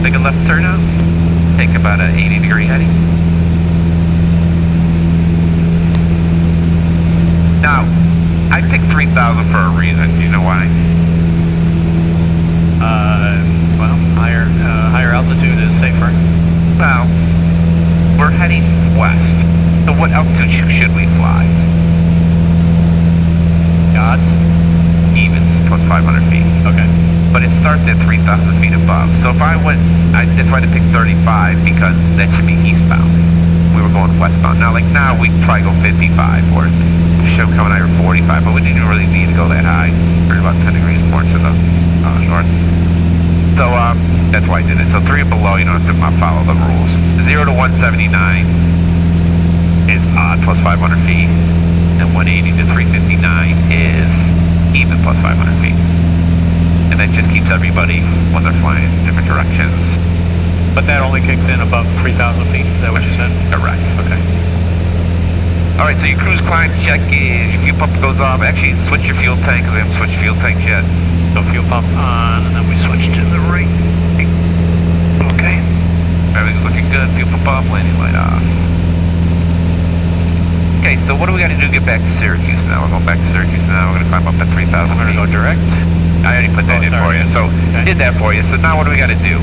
Take a left turn out. Take about an 80-degree heading. Now, I picked 3,000 for a reason. Do you know why? Well, higher altitude is safer. Well, we're heading west. So what altitude should we fly? Odds? Evens, plus 500 feet. Okay. But it starts at 3,000 feet above. So if I went, that's why I picked 35, because that should be eastbound. We were going westbound. Now, like now, we'd probably go 55, or should have come out here 45, but we didn't really need to go that high. We're about 10 degrees more to the north. So, that's why I did it. So 3 or below, you don't have to follow the rules. 0 to 179 is odd, plus 500 feet. And 180 to 359 is even, plus 500 feet. And that just keeps everybody, when they're flying in different directions. But that only kicks in above 3,000 feet, is that what you said? Correct, okay. Alright, so your cruise climb check is, your fuel pump goes off. Actually, switch your fuel tank, because we haven't switched fuel tanks yet. So fuel pump on, and then we switch to the right. Okay. Everything's looking good, fuel pump off, landing light off. Okay, so what do we got to do to get back to Syracuse now? We're going back to Syracuse now, we're going to climb up to 3,000 I'm going to go direct. I already put that in for you. So did that for you. So now what do we got to do?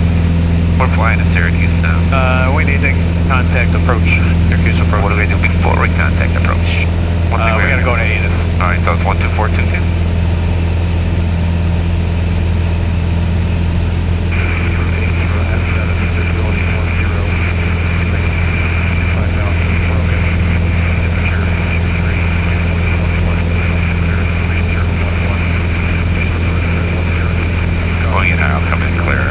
We're flying to Syracuse now. We need to contact approach. Syracuse approach. What do we do before we contact approach? We gotta go to ATIS. All right, so it's 12422. Going in out, coming in clear.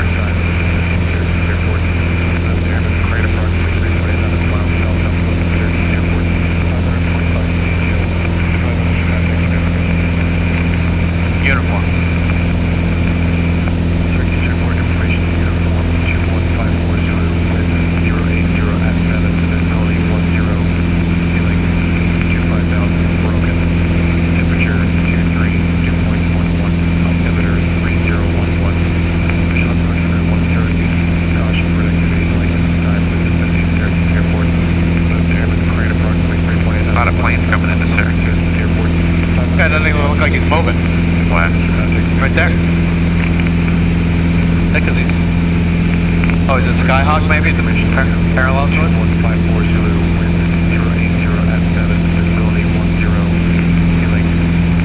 Uniform. Syracuse Airport information, uniform 21540 080 at 7, visibility 10, ceiling 25,000, broken, temperature 23, 2.11, altimeter 3011, mission approach for 10, caution for activity, length of time with Syracuse Airport, airman crane approximately 320. A lot of planes coming into Syracuse. Airport. Guy doesn't even look like he's moving. What? Right there. Look at these. Oh, is it Skyhawk maybe? The mission parallel to us? 1540, wind 080 at 7, visibility 10, ceiling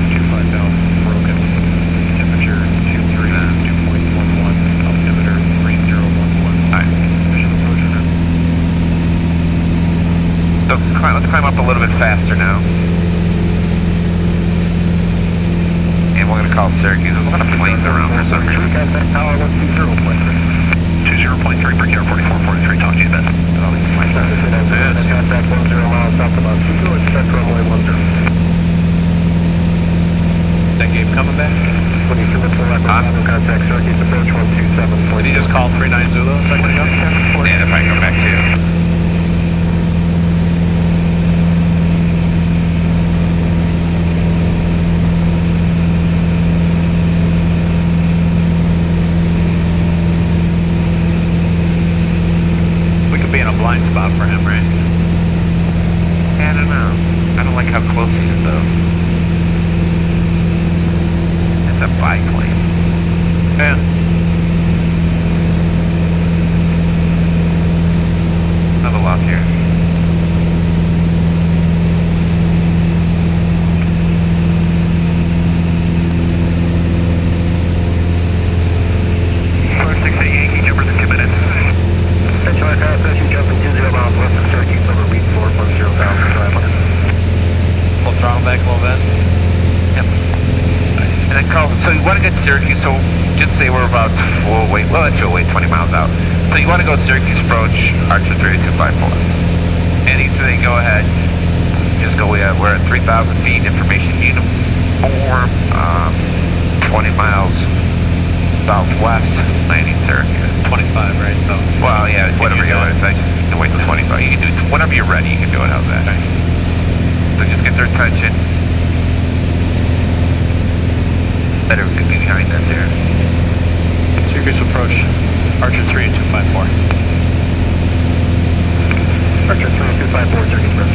25,000, broken, temperature 23, 2.11, altimeter 3011. Alright. Mission approach for So let's climb up a little bit faster now. And we're going to call Syracuse. There's a lot of planes around for some reason. Contact tower 120.3. 20.3 per KR 4443, talk to you then. Contact 10 miles south of Montego, expect runway 10. That Gabe coming back? 22 contact Syracuse approach 127. Did he just call 39 Zulu a second ago? Yeah, if I go back to Be in a blind spot for him, right? I don't know. I don't like how close he is, though. It's a biplane. Yeah. Level up here. Yankee jumpers in 2 minutes. Central aircraft, as you jump in 20 miles west of Syracuse over Reed 410,000 drive. Full throttle back a little bit. Yep. And then call, so you want to get to Syracuse, so just say we're about, let's go 20 miles out. So you want to go Syracuse approach, Archer 3254. And you say go ahead, just go, we're at 3,000 feet, information uniform, 20 miles southwest, landing Syracuse. 25, right? So. Well, yeah, whatever you want. I just wait till 25. You can do it whenever you're ready. You can do it. How's that? Okay. So just get their attention. Better be behind that there. Syracuse approach, Archer 3254. Archer 3254, Syracuse approach.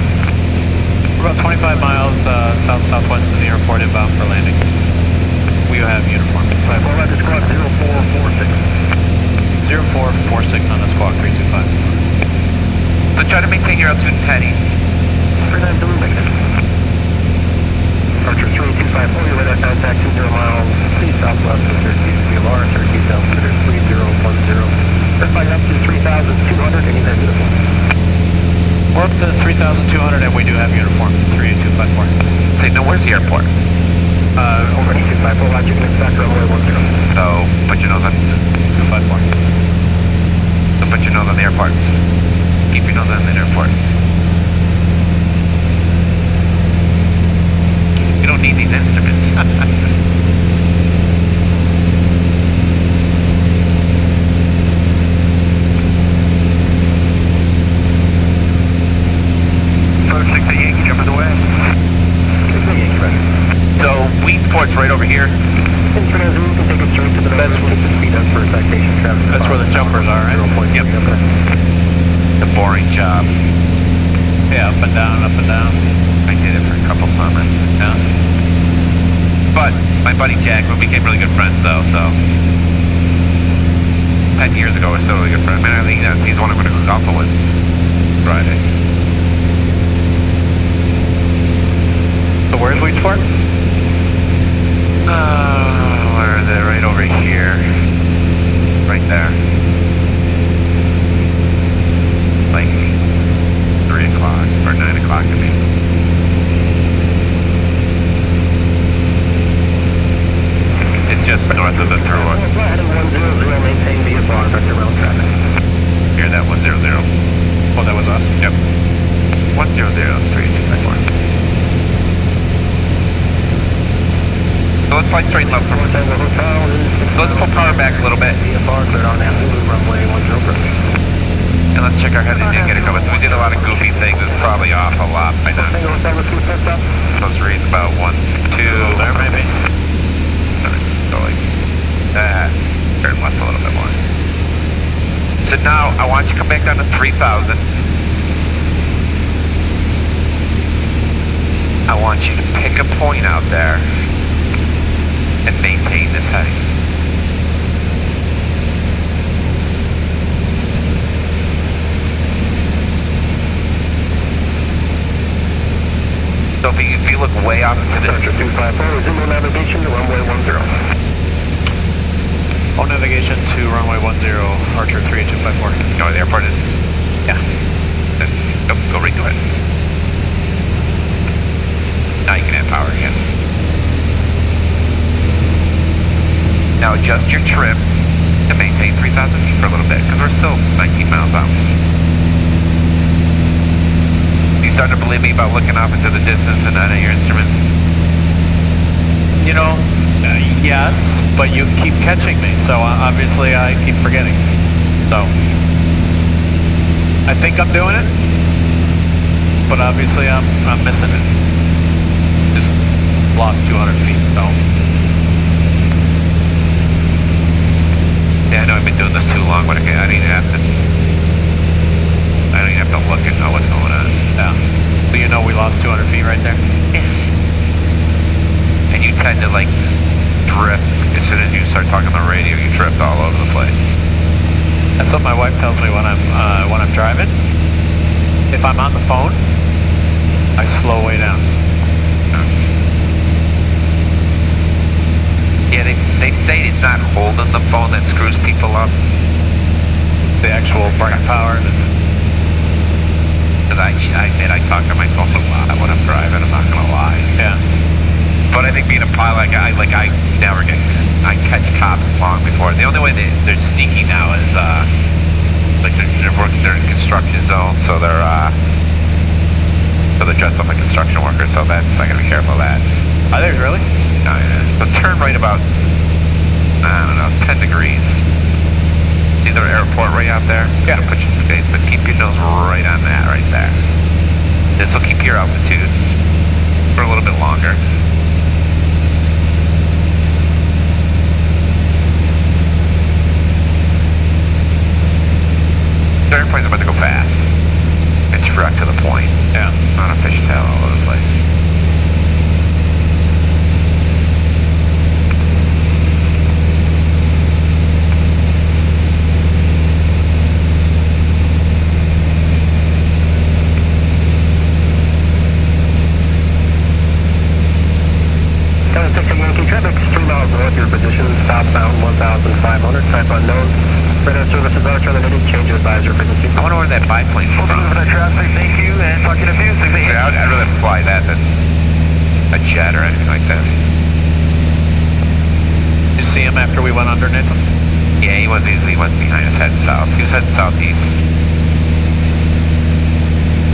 We're about 25 miles south-southwest of the airport, inbound for landing. We have uniform. Right, well, Roger, squawk 0446. 0446 on the squawk 325. So try to maintain your altitude heading. 39 Zulu, make it. Archer 3254, you're radar contact 20 miles east southwest of Syracuse. VLR, Syracuse altimeter 3010. Verifying up to 3,200 and you have uniform. We're up to 3,200 and we do have uniform. 38254. Say, no, where's the airport? Over 8254, Roger, you can expect runway 10. So put your nose on. 254. So put your nose on the airport. Keep your nose on the airport. You don't need these instruments. Yankee jumpers away. Yankee ready. So Weedsport's right over here. Instrument Zulu can take it straight to the nose. Keep the speed up for citation traffic. That's where the jumpers are, right? Yep. The boring job. Yeah, up and down, up and down. I did it for a couple summers. Yeah. But my buddy Jack, we became really good friends though, so 10 years ago we're still really good friends. Man, I think he's the one I'm gonna go golfing with Friday. So where's Weedsport? Where are they? Right over here. Right there. Like 3 o'clock or 9 o'clock to me. It's just north of the thruway. Heading 100, maintain VFR, vector rail traffic. Hear that 100. Oh, that was us? Yep. 1003254. So let's fly straight left from. Let's pull power back a little bit. VFR cleared on Zulu runway 10. And let's check our head indicator coming. So we did a lot of goofy things. It's probably off a lot by now. Supposed to read about 1, 2. There maybe. So like that. Turn left a little bit more. So now I want you to come back down to 3,000. I want you to pick a point out there and maintain this heading. So if you look way off into the... Archer 254, resume navigation to runway 10. Oh, navigation to runway 10, Archer 3254. You know where the airport is? Yeah. Then go right to it. Now you can add power again. Now adjust your trim to maintain 3,000 feet for a little bit, because we're still 19 miles out. You starting to believe me about looking off into the distance and not at your instruments? You know, yes, but you keep catching me, so obviously I keep forgetting. So, I think I'm doing it, but obviously I'm missing it. Just lost 200 feet, so. Yeah, I know I've been doing this too long, but I don't even have to look and know what's going on. Yeah. So you know we lost 200 feet right there? Yeah. And you tend to like drift as soon as you start talking on the radio. You drift all over the place. That's what my wife tells me when I'm driving. If I'm on the phone, I slow way down. Yeah, they say it's not holding the phone that screws people up. The actual brain power. Because I admit I talk on my phone a lot when I'm driving. I'm not gonna lie. Yeah. But I think being a pilot, I catch cops long before. The only way they're sneaky now is like they're working during construction zone, so they're dressed up like construction workers. So that's I gotta be careful of that. Are they really? Oh, yeah. So turn right about, I don't know, 10 degrees. See the airport right out there? Yeah. Put your face, but keep your nose right on that right there. This will keep your altitude for a little bit longer. Certain points are about to go fast. It's direct to the point. Yeah. Not a fishtail all over the place. Traffic 3 miles north, your position southbound 1,500, type unknown. Radar services are trying to change your advisor frequency. I wonder where that biplane is from. For that traffic, thank you, and talk to you in a few. Yeah, I'd rather fly that than a jet or anything like that. Did you see him after we went underneath him? Yeah, he was behind us heading south. He was heading southeast.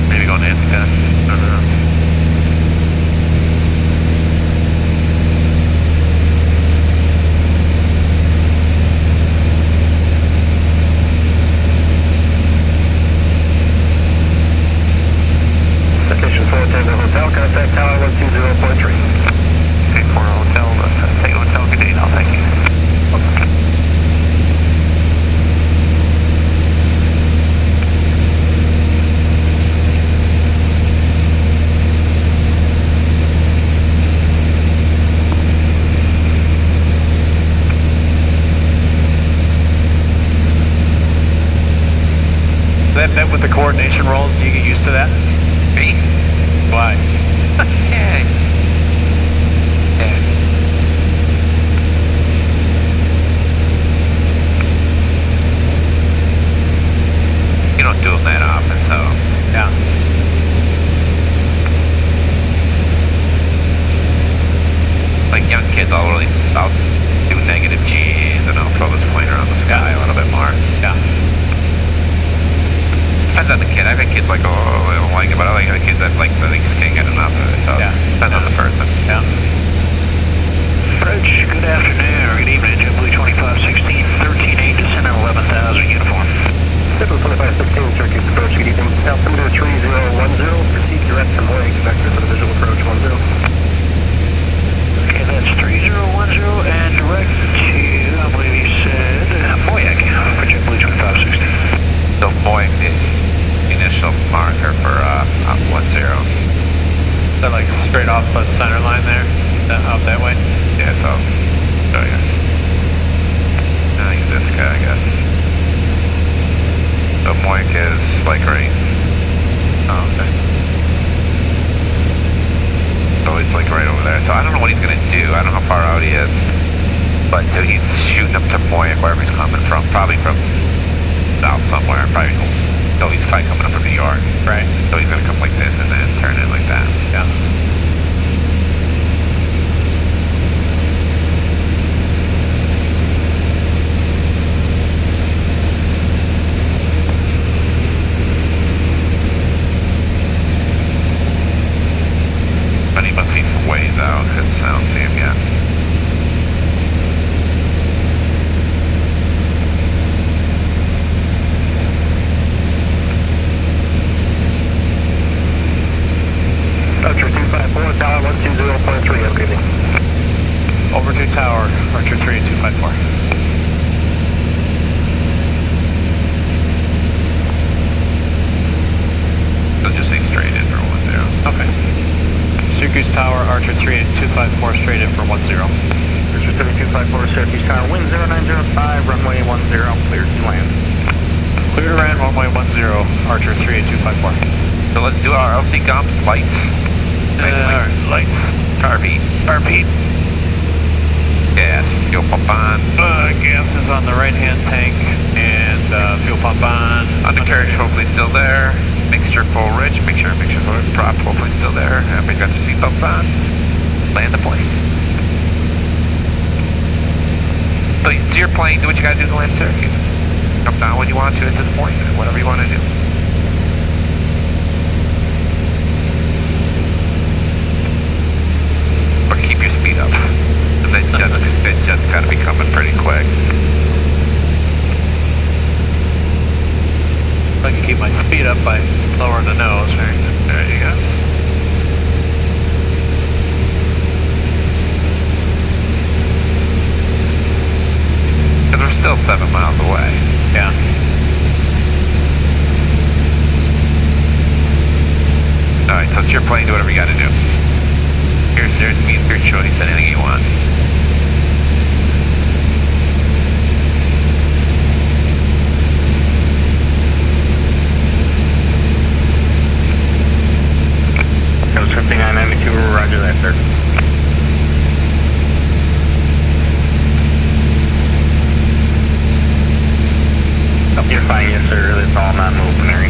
Maybe going in, yeah. I don't know. Station 4 Tango Hotel, contact tower 120.3. Okay, 4 Hotel, Tango Hotel, good day now, thank you. and rolls, do you get used to that? Me? Why? Yeah. Yeah. You don't do them that often, so. Yeah. Like young kids, I'll do negative G's and I'll throw this plane around the sky a little bit more. Yeah. Depends on the kid. I've had kids like, oh, I don't like it, but I like the kids that like, I think can't get enough of it. So depends on the person. Yeah. French, good afternoon, or good evening, JetBlue 2516, 13-8, descend at 11,000, uniform. JetBlue 2516, Turkey approach, good evening. Altimeter 3010, proceed direct to Moyag, vector for the visual approach 10. Okay, that's 3010 and direct to, I believe you said, Moyag for JetBlue 2516. So Moyag, the initial marker for 10. So like straight off the center line there, out that way. Yeah, so show you. I'll use this guy, I guess. So Moyag is like right. Oh, okay. So it's like right over there. So I don't know what he's gonna do. I don't know how far out he is. But so he's shooting up to Moyag, wherever he's coming from. Probably from south somewhere. Probably. No, he's probably coming up from New York. Right. So he's gonna come like this and then turn in like that. Yeah. But he must be ways out because I don't see him yet. Archer 254, tower 120.3, have a good evening. Over to tower, Archer 3 at 254. So just say straight in for 10. Okay. Syracuse Tower, Archer 3 at 254, straight in for 10. Archer 3254, Syracuse Tower, wind 0905, runway 10, clear to land. Clear to land, runway 10, Archer 3 at 254. So let's do our LC comps, lights. Lights. Carbeat. Gas. Fuel pump on. Gas is on the right-hand tank, and fuel pump on. Undercarriage hopefully still there. Mixture full rich. Make sure full prop hopefully still there. Everybody got their seatbelts on. Land the plane. So it's your plane. Do what you gotta do to land Syracuse. Come down when you want to at this point. Whatever you want to do. Or keep your speed up. That jet's gotta be coming pretty quick. I can keep my speed up by lowering the nose, right? There you go. Because we're still 7 miles away. Yeah. Alright, so it's your plane, do whatever you gotta do. Here's me, your choice, anything you want. That was 5992, roger that, sir. You're fine, yes, sir. That's all non-movement area.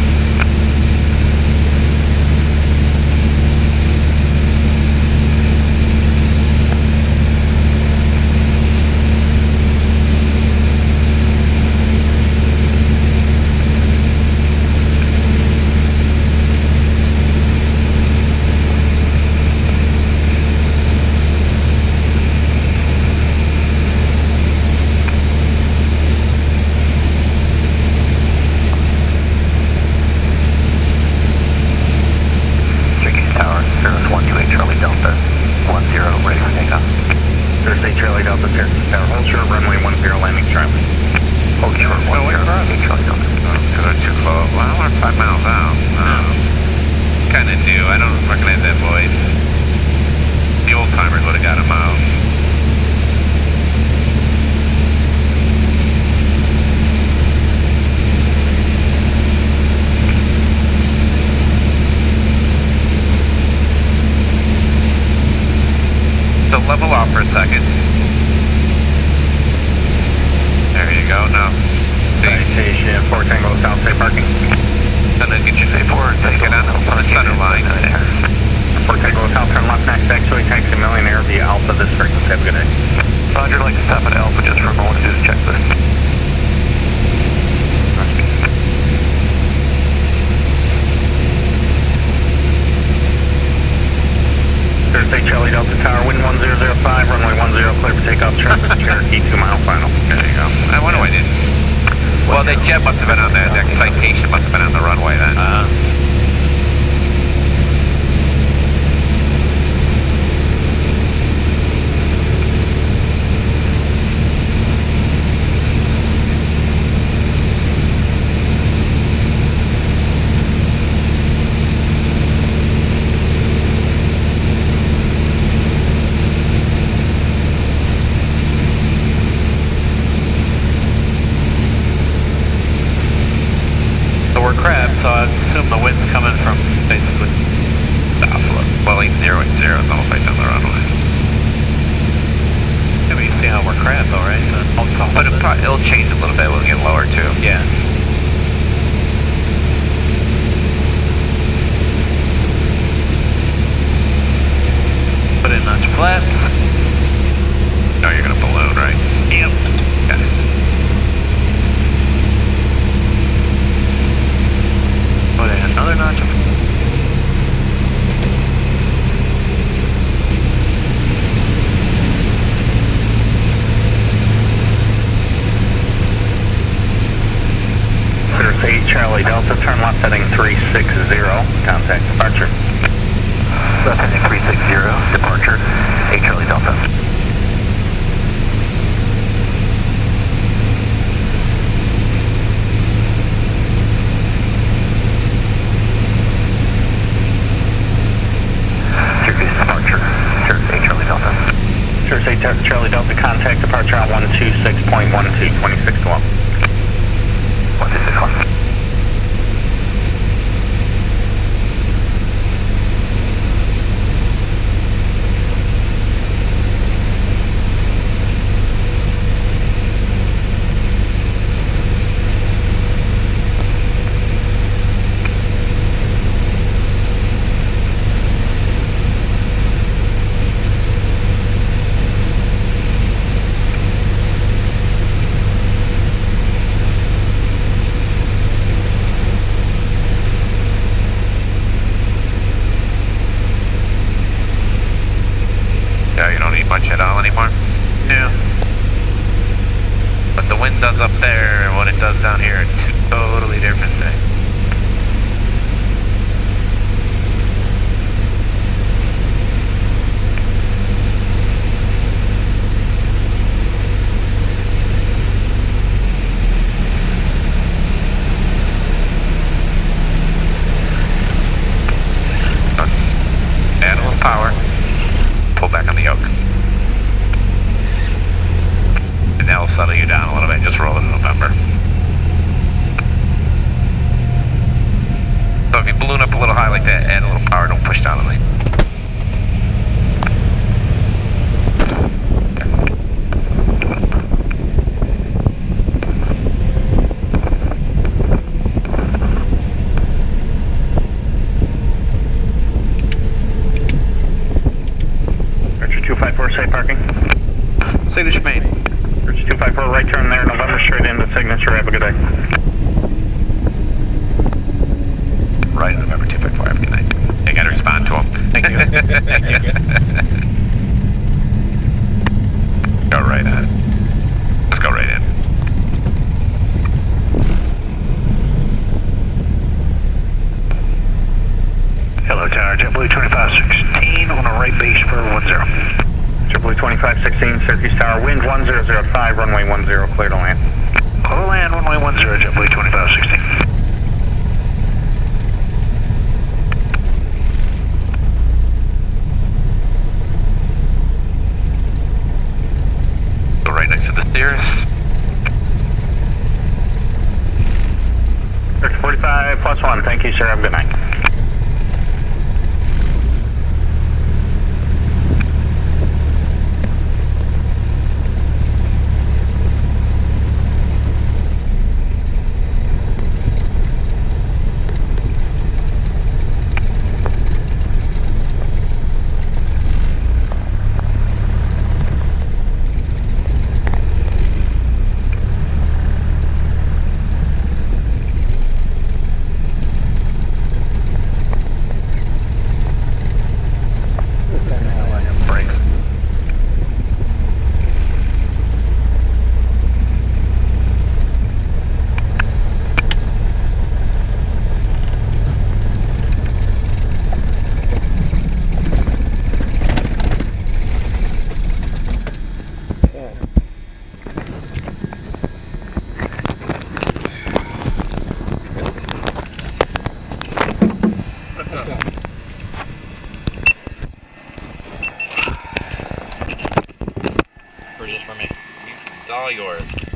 level off for a second. There you go, now. Citation 4 Tango South, say parking. Gonna get you forward, take it on the center line. 4 Tango South, turn left next, actually taxi Millionaire via Alpha this frequency. Have a good day. Roger, I'd like to stop at Alpha just for a moment to do the checklist. Thursday, Charlie Delta Tower, wind 1005, runway 10, clear for takeoff, traffic, Cherokee, 2 mile final. There you go. I wonder why I didn't. Well, the jet must have been on that citation must have been on the runway then. So I assume the wind's coming from basically south. Well, 8080 is almost right down the runway. Yeah, but you see how we're crab though, right? But it'll change a little bit. We'll get lower too. Yeah. Put in notch flaps. No, you're gonna balloon, right? Yep. Okay. Put in another notch of Thursday, Charlie Delta, turn left heading 360, contact departure. left heading 360, departure, 8 Charlie Delta. Thursday, Charlie Delta, contact departure on 126.12, 26 to 1. 1261. You don't need much at all anymore? Yeah. What the wind does up there and what it does down here are two totally different things. Add a little power. Pull back on the yoke. And that'll settle you down a little bit. Just roll it in November. So if you balloon up a little high like that, add a little power, don't push down on the Signature main. Bridge 254, right turn there, November, straight into signature. Have a good day. Right, November 254. Have a good night. I gotta respond to him. Thank you. Go right on. Let's go right in. Hello, Tower. JetBlue 2516 on a right base for 10. JetBlue 2516, Syracuse Tower, wind 1005, runway 10, clear to land. Clear to land, runway 10, JetBlue 2516. Go right next to the stairs. Search 45 plus 1, thank you, sir. Have a good night. What's up? Or just for me? It's all yours.